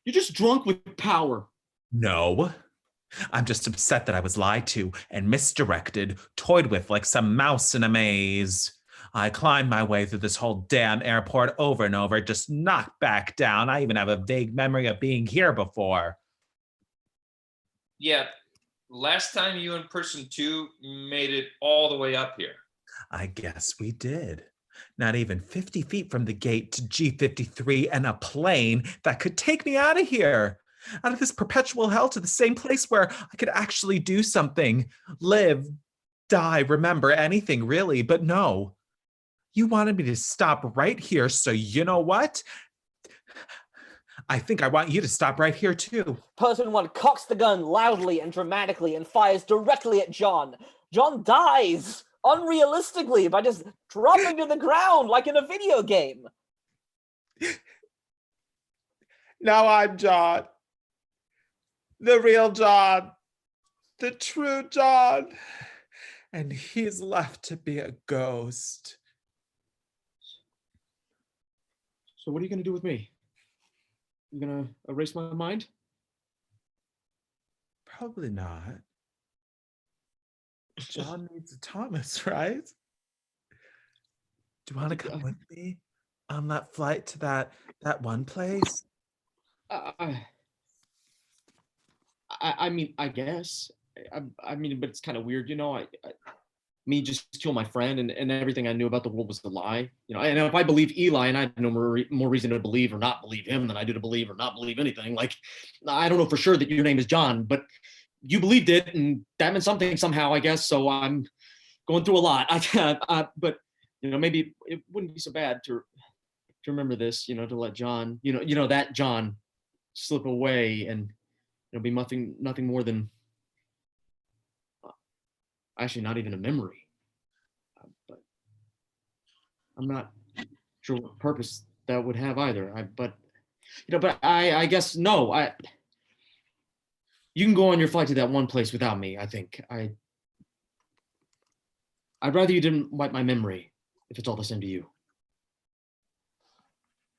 you're just drunk with power. No. I'm just upset that I was lied to and misdirected, toyed with like some mouse in a maze. I climbed my way through this whole damn airport over and over, just knocked back down. I even have a vague memory of being here before. Yeah, last time you and Person 2 made it all the way up here. I guess we did. Not even 50 feet from the gate to G53 and a plane that could take me out of here. Out of this perpetual hell to the same place where I could actually do something. Live, die, remember anything really, but no. You wanted me to stop right here, so you know what? I think I want you to stop right here too. Person 1 cocks the gun loudly and dramatically and fires directly at John. John dies unrealistically by just dropping to the ground like in a video game. Now I'm John. The real John. The true John. And he's left to be a ghost. So what are you going to do with me? You going to erase my mind? Probably not. John needs a Thomas, right? Do you want to come with me? on that flight to that one place? I mean, I guess. I mean, but it's kind of weird, you know. Me just kill my friend, and everything I knew about the world was a lie, you know. And if I believe Eli, and I have no more reason to believe or not believe him than I do to believe or not believe anything. Like, I don't know for sure that your name is John, but you believed it, and that meant something somehow, I guess. So I'm going through a lot. But you know, maybe it wouldn't be so bad to remember this, you know, to let John, you know that John slip away, and it'll be nothing more than actually not even a memory. But I'm not sure what purpose that would have either. But I guess no. You can go on your flight to that one place without me. I think I'd rather you didn't wipe my memory, if it's all the same to you.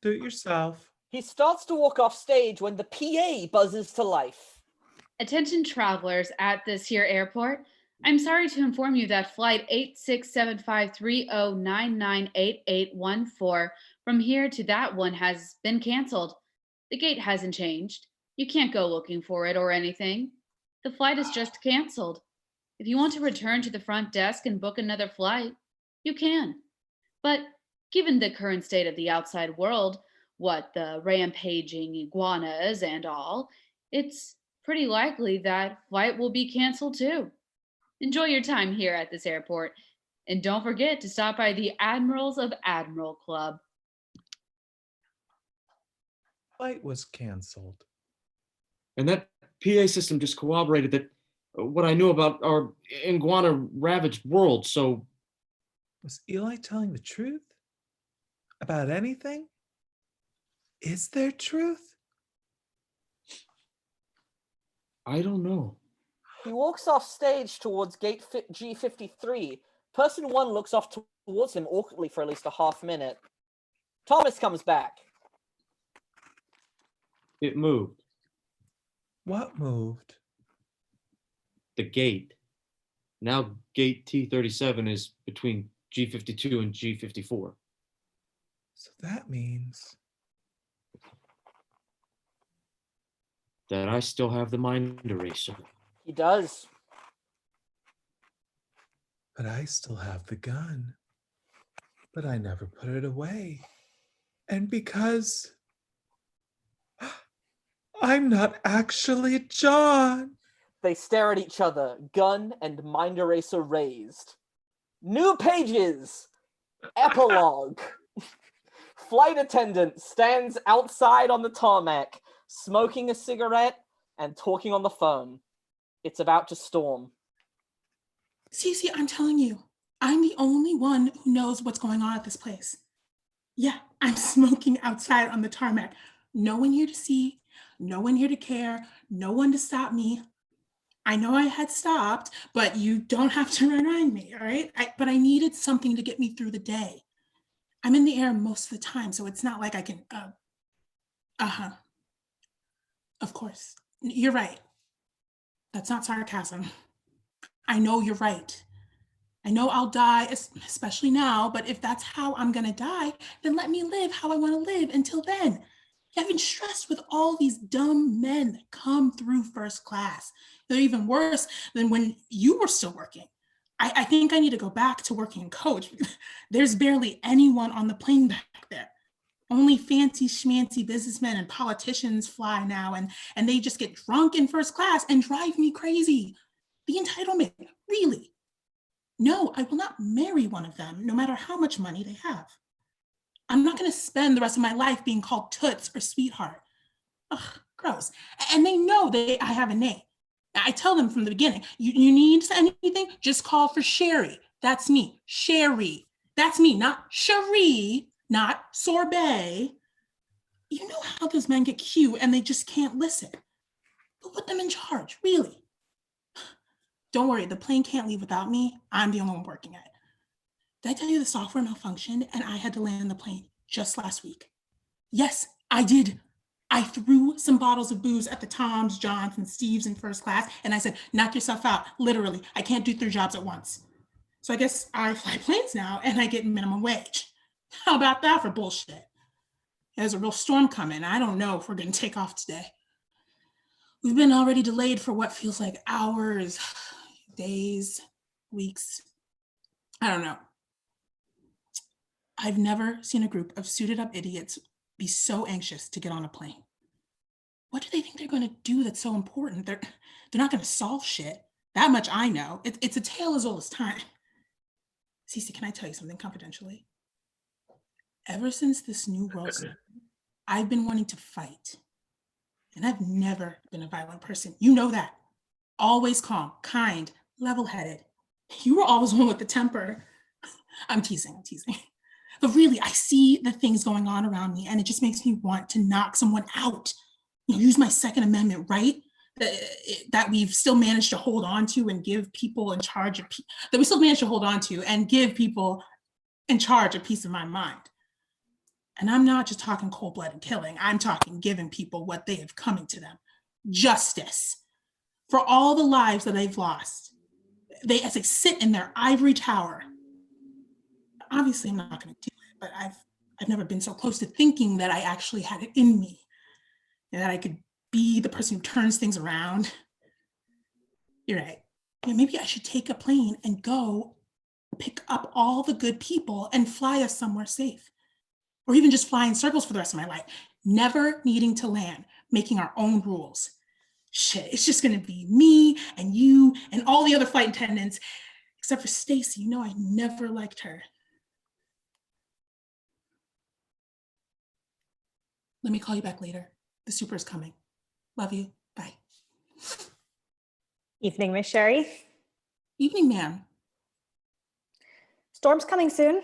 Do it yourself. He starts to walk off stage when the PA buzzes to life. Attention travelers at this here airport. I'm sorry to inform you that flight 867530998814 from here to that one has been canceled. The gate hasn't changed. You can't go looking for it or anything. The flight is just canceled. If you want to return to the front desk and book another flight, you can. But given the current state of the outside world, what the rampaging iguanas and all, it's pretty likely that flight will be canceled too. Enjoy your time here at this airport, and don't forget to stop by the Admirals of Admiral Club. Flight was canceled. And that PA system just corroborated that what I knew about our iguana ravaged world. So was Eli telling the truth about anything? Is there truth? I don't know. He walks off stage towards gate G53. Person 1 looks off towards him awkwardly for at least a half minute. Thomas comes back. It moved. What moved? The gate. Now gate T37 is between G52 and G54. So that means that I still have the mind eraser. He does. But I still have the gun. But I never put it away. And because I'm not actually John. They stare at each other, gun and mind eraser raised. New pages! Epilogue. Flight attendant stands outside on the tarmac, smoking a cigarette and talking on the phone. It's about to storm. Cece, I'm telling you, I'm the only one who knows what's going on at this place. Yeah, I'm smoking outside on the tarmac. No one here to see, no one here to care, no one to stop me. I know I had stopped, but you don't have to remind me, all right? But I needed something to get me through the day. I'm in the air most of the time, so it's not like I can, Of course, you're right. That's not sarcasm. I know you're right. I know I'll die, especially now, but if that's how I'm gonna die, then let me live how I wanna live until then. I've been stressed with all these dumb men that come through first class. They're even worse than when you were still working. I think I need to go back to working coach. There's barely anyone on the plane back there. Only fancy schmancy businessmen and politicians fly now, and they just get drunk in first class and drive me crazy. The entitlement, really. No, I will not marry one of them, no matter how much money they have. I'm not gonna spend the rest of my life being called Toots or Sweetheart. Ugh, gross. And they know I have a name. I tell them from the beginning, you need anything, just call for Sherry. That's me, Sherry. That's me, not Cherie, not sorbet. You know how those men get cute and they just can't listen. But put them in charge, really. Don't worry, the plane can't leave without me. I'm the only one working at it. Did I tell you the software malfunctioned and I had to land the plane just last week? Yes, I did. I threw some bottles of booze at the Toms, Johns, and Steves in first class, and I said, knock yourself out, literally. I can't do 3 jobs at once. So I guess I fly planes now and I get minimum wage. How about that for bullshit? There's a real storm coming. I don't know if we're going to take off today. We've been already delayed for what feels like hours, days, weeks. I don't know. I've never seen a group of suited up idiots be so anxious to get on a plane. What do they think they're going to do that's so important? They're not going to solve shit. That much I know. It's a tale as old as time. Cece, can I tell you something confidentially? Ever since this new world started, I've been wanting to fight. And I've never been a violent person. You know that. Always calm, kind, level-headed. You were always one with the temper. I'm teasing. But really, I see the things going on around me, and it just makes me want to knock someone out. Use my Second Amendment right that we've still managed to hold on to and give people in charge of, that we still managed to hold on to and give people in charge a piece of my mind. And I'm not just talking cold-blooded killing. I'm talking giving people what they have coming to them. Justice for all the lives that they've lost. As they sit in their ivory tower. Obviously, I'm not going to do it, but I've never been so close to thinking that I actually had it in me and that I could be the person who turns things around. You're right. Maybe I should take a plane and go pick up all the good people and fly us somewhere safe. Or even just fly in circles for the rest of my life, never needing to land, making our own rules. Shit, it's just gonna be me and you and all the other flight attendants, except for Stacy. I never liked her. Let me call you back later. The super is coming. Love you. Bye. Evening, Miss Sherry. Evening, ma'am. Storm's coming soon.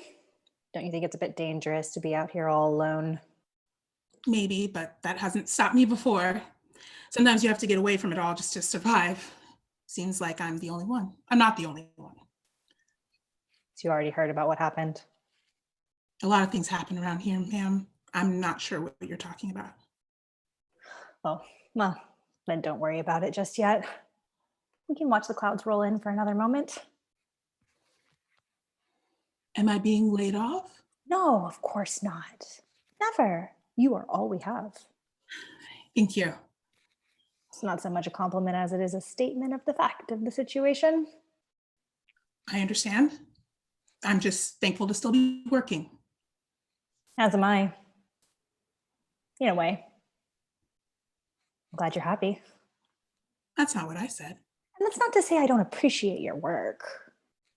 Don't you think it's a bit dangerous to be out here all alone? Maybe, but that hasn't stopped me before. Sometimes you have to get away from it all just to survive. Seems like I'm the only one. I'm not the only one. So you already heard about what happened? A lot of things happen around here, ma'am. I'm not sure what you're talking about. Oh, well, then don't worry about it just yet. We can watch the clouds roll in for another moment. Am I being laid off? No, of course not. Never. You are all we have. Thank you. It's not so much a compliment as it is a statement of the fact of the situation. I understand. I'm just thankful to still be working. As am I. In a way. I'm glad you're happy. That's not what I said. And that's not to say I don't appreciate your work.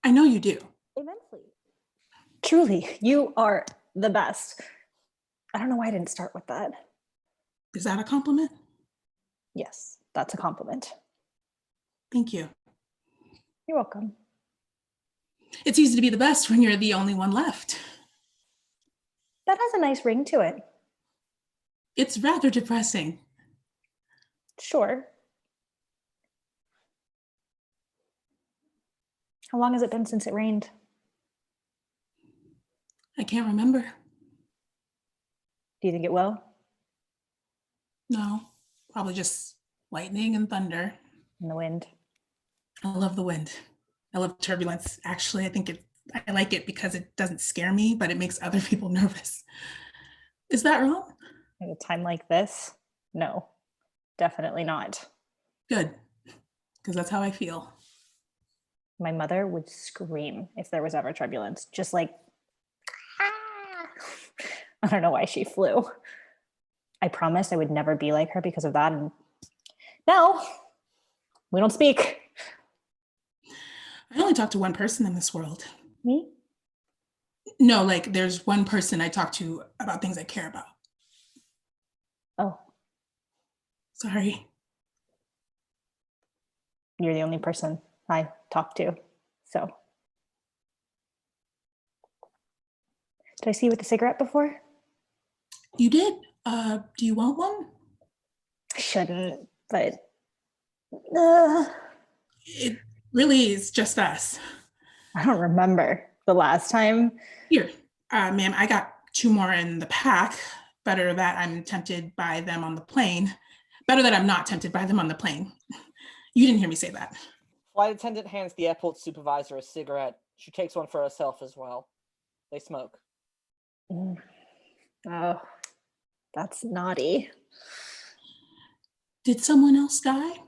I know you do. Immensely. Truly, you are the best. I don't know why I didn't start with that. Is that a compliment? Yes, that's a compliment. Thank you. You're welcome. It's easy to be the best when you're the only one left. That has a nice ring to it. It's rather depressing. Sure. How long has it been since it rained? I can't remember. Do you think it will? No, probably just lightning and thunder. And the wind. I love the wind. I love turbulence. Actually, I like it because it doesn't scare me, but it makes other people nervous. Is that wrong? At a time like this? No, definitely not. Good, because that's how I feel. My mother would scream if there was ever turbulence, just like, I don't know why she flew. I promised I would never be like her because of that. And now we don't speak. I only talk to one person in this world. Me? No, like there's one person I talk to about things I care about. Oh. Sorry. You're the only person I talk to, so. Did I see you with the cigarette before? You did. Do you want one? I shouldn't, but. It really is just us. I don't remember the last time. Here, ma'am, I got 2 more in the pack. Better that I'm tempted by them on the plane. Better that I'm not tempted by them on the plane. You didn't hear me say that. Flight attendant hands the airport supervisor a cigarette. She takes one for herself as well. They smoke. Oh, that's naughty. Did someone else die?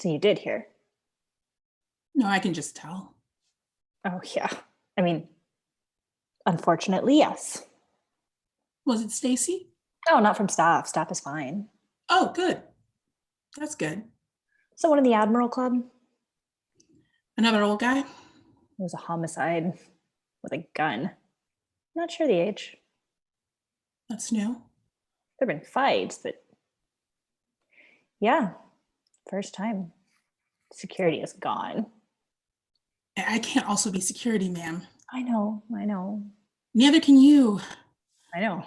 So you did hear? No, I can just tell. Oh, yeah. I mean, unfortunately, yes. Was it Stacy? Oh, not from staff. Staff is fine. Oh, good. That's good. So one in the Admiral Club? Another old guy? It was a homicide with a gun. Not sure the age. That's new. There have been fights, but yeah, first time. Security is gone. I can't also be security, ma'am. I know. Neither can you. I know.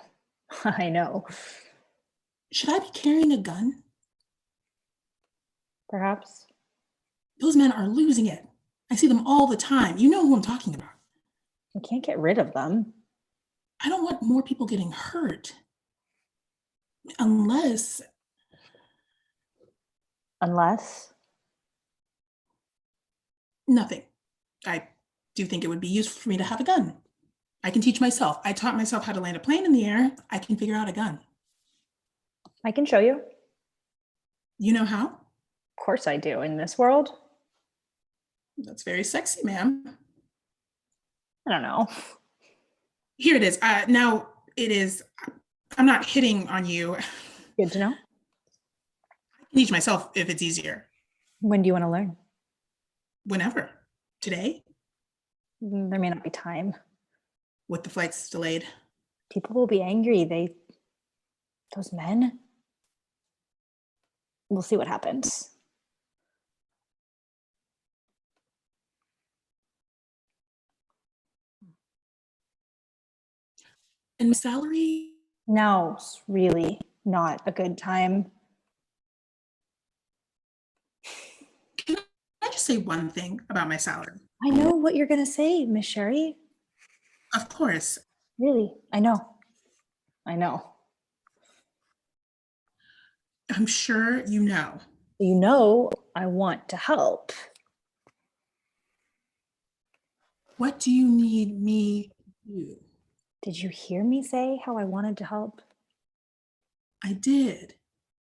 I know. Should I be carrying a gun? Perhaps. Those men are losing it. I see them all the time. You know who I'm talking about. We can't get rid of them. I don't want more people getting hurt. Unless? Nothing. I do think it would be useful for me to have a gun. I can teach myself. I taught myself how to land a plane in the air. I can figure out a gun. I can show you. You know how? Of course I do. In this world? That's very sexy, ma'am. I don't know. Here it is. Now it is. I'm not hitting on you. Good to know. I can teach myself if it's easier. When do you want to learn? Whenever. Today? There may not be time. With the flights delayed. People will be angry. Those men. We'll see what happens. And salary? No, it's really not a good time. Can I just say one thing about my salary? I know what you're going to say, Miss Sherry. Of course. Really, I know. I'm sure you know. You know I want to help. What do you need me to do? Did you hear me say how I wanted to help? I did,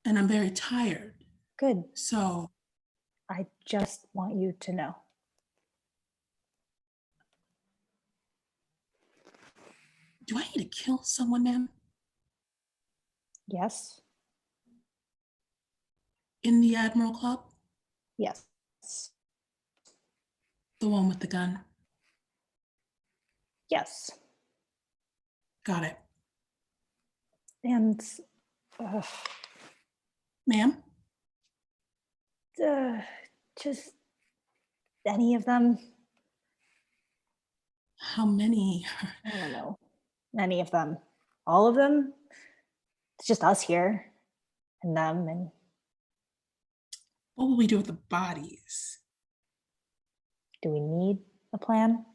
and I'm very tired. Good. So I just want you to know. Do I need to kill someone, ma'am? Yes. In the Admiral Club? Yes. The one with the gun? Yes. Got it. And ma'am? Just any of them. How many? I don't know. Any of them. All of them? It's just us here. And them and... What will we do with the bodies? Do we need a plan?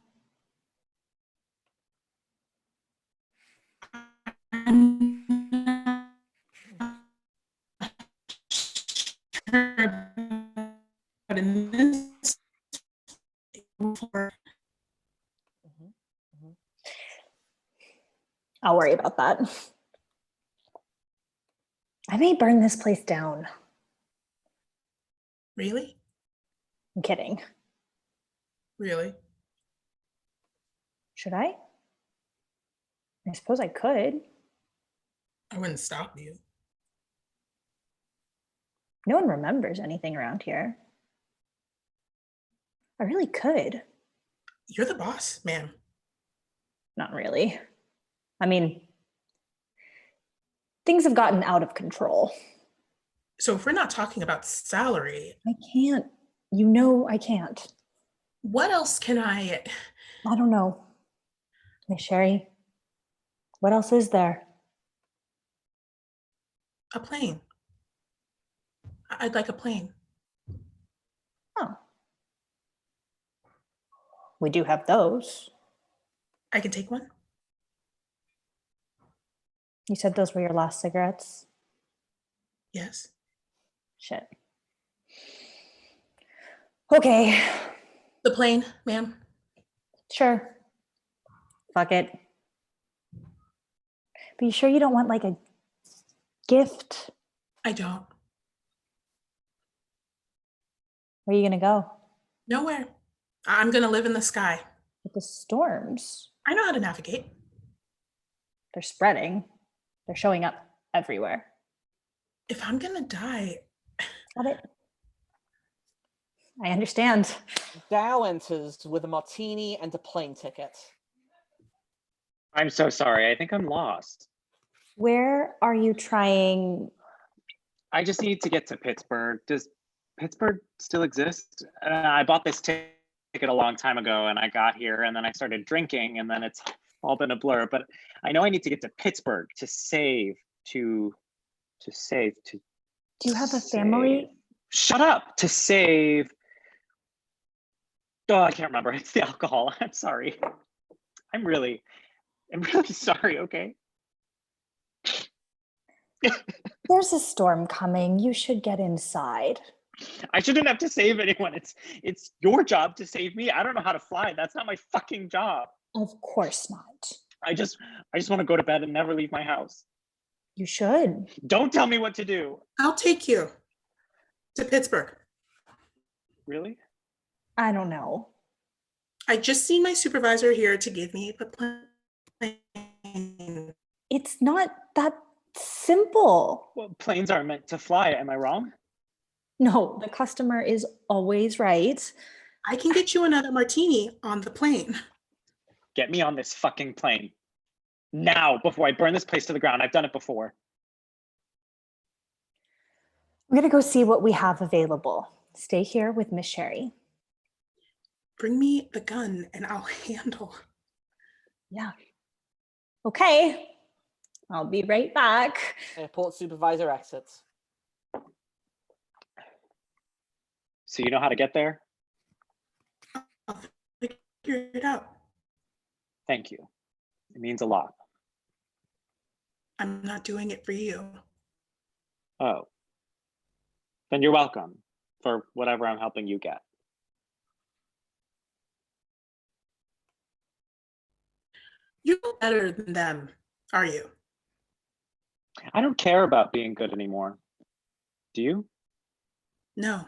But in this I'll worry about that. I may burn this place down. Really? I'm kidding. Really? Should I? I suppose I could. I wouldn't stop you. No one remembers anything around here. I really could. You're the boss, ma'am. Not really. I mean, things have gotten out of control. So if we're not talking about salary... I can't. You know I can't. What else can I don't know. Miss Sherry, what else is there? A plane. I'd like a plane. Oh. We do have those. I can take one? You said those were your last cigarettes? Yes. Shit. Okay. The plane, ma'am? Sure. Fuck it. But you sure you don't want like a gift? I don't. Where are you gonna go? Nowhere. I'm gonna live in the sky. With the storms. I know how to navigate. They're spreading. They're showing up everywhere. If I'm gonna die. Got it. I understand. Dow enters with a martini and a plane ticket. I'm so sorry. I think I'm lost. Where are you trying? I just need to get to Pittsburgh. Does Pittsburgh still exist? I bought this ticket a long time ago and I got here and then I started drinking and then it's all been a blur. But I know I need to get to Pittsburgh to save, to save. Do you have a family? Shut up! To save. Oh, I can't remember. It's the alcohol. I'm sorry. I'm really sorry, okay? There's a storm coming. You should get inside. I shouldn't have to save anyone. It's your job to save me. I don't know how to fly. That's not my fucking job. Of course not. I just want to go to bed and never leave my house. You should. Don't tell me what to do. I'll take you to Pittsburgh. Really? I don't know. I just seen my supervisor here to give me the plane. It's not that simple. Well, planes aren't meant to fly. Am I wrong? No, the customer is always right. I can get you another martini on the plane. Get me on this fucking plane. Now, before I burn this place to the ground. I've done it before. I'm going to go see what we have available. Stay here with Miss Sherry. Bring me the gun and I'll handle. Yeah. Okay. I'll be right back. Airport supervisor exits. So you know how to get there? I'll figure it out. Thank you. It means a lot. I'm not doing it for you. Oh. Then you're welcome for whatever I'm helping you get. You're better than them, are you? I don't care about being good anymore. Do you? No.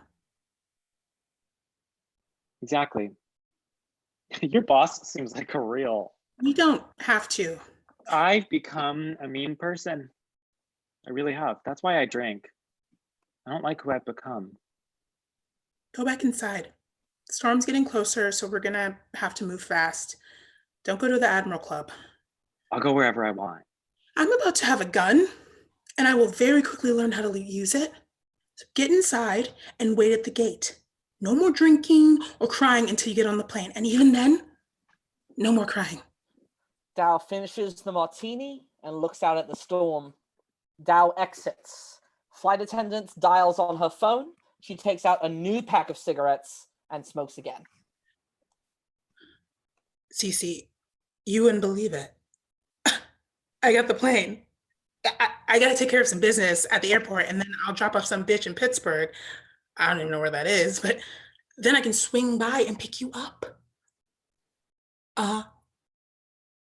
Exactly. Your boss seems like a real... You don't have to. I've become a mean person. I really have. That's why I drink. I don't like who I've become. Go back inside. The storm's getting closer, so we're gonna have to move fast. Don't go to the Admiral Club. I'll go wherever I want. I'm about to have a gun, and I will very quickly learn how to use it. So get inside and wait at the gate. No more drinking or crying until you get on the plane. And even then, no more crying. Dow finishes the martini and looks out at the storm. Dow exits. Flight attendant dials on her phone. She takes out a new pack of cigarettes and smokes again. Cece, you wouldn't believe it. I got the plane. I got to take care of some business at the airport, and then I'll drop off some bitch in Pittsburgh. I don't even know where that is, but then I can swing by and pick you up.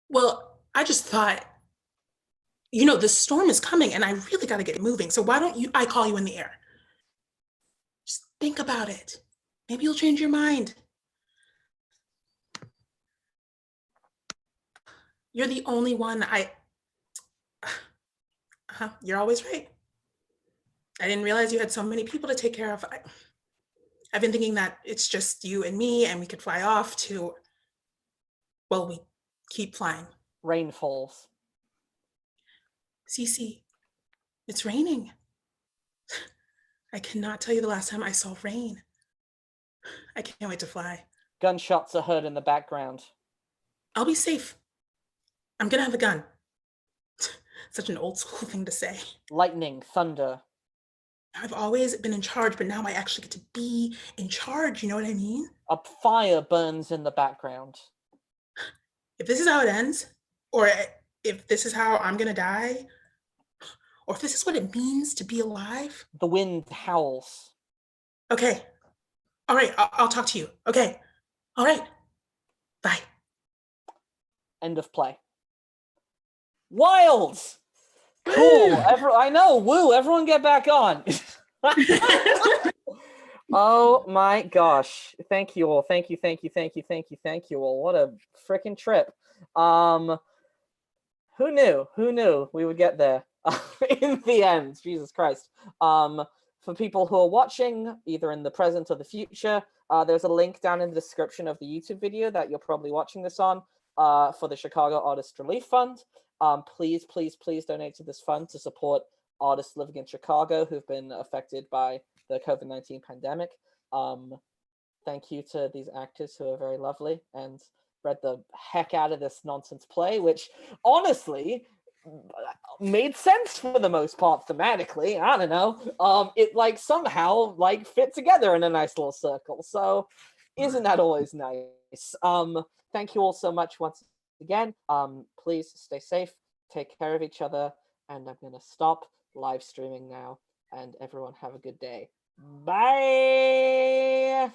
Well, I just thought, the storm is coming and I really got to get moving. So why don't I call you in the air? Just think about it. Maybe you'll change your mind. You're the only one you're always right. I didn't realize you had so many people to take care of. I've been thinking that it's just you and me and we could fly off to, well, we keep flying. Rain falls. Cece, it's raining. I cannot tell you the last time I saw rain. I can't wait to fly. Gunshots are heard in the background. I'll be safe. I'm gonna have a gun. Such an old school thing to say. Lightning, thunder. I've always been in charge, but now I actually get to be in charge. You know what I mean? A fire burns in the background. If this is how it ends, or if this is how I'm gonna die, or if this is what it means to be alive. The wind howls. Okay. All right, I'll talk to you. Okay. All right. Bye. End of play. Wild! Cool. I know. Woo. Everyone get back on. Oh my gosh. Thank you all. Thank you all. What a freaking trip. Who knew we would get there in the end? Jesus Christ. For people who are watching, either in the present or the future, there's a link down in the description of the YouTube video that you're probably watching this on for the Chicago Artist Relief Fund. Please donate to this fund to support artists living in Chicago who've been affected by the COVID-19 pandemic. Thank you to these actors who are very lovely and read the heck out of this nonsense play, which honestly made sense for the most part thematically. I don't know. It like somehow like fit together in a nice little circle. So isn't that always nice? Thank you all so much once again. Please stay safe, take care of each other, and I'm gonna stop live streaming now, and everyone have a good day. Bye.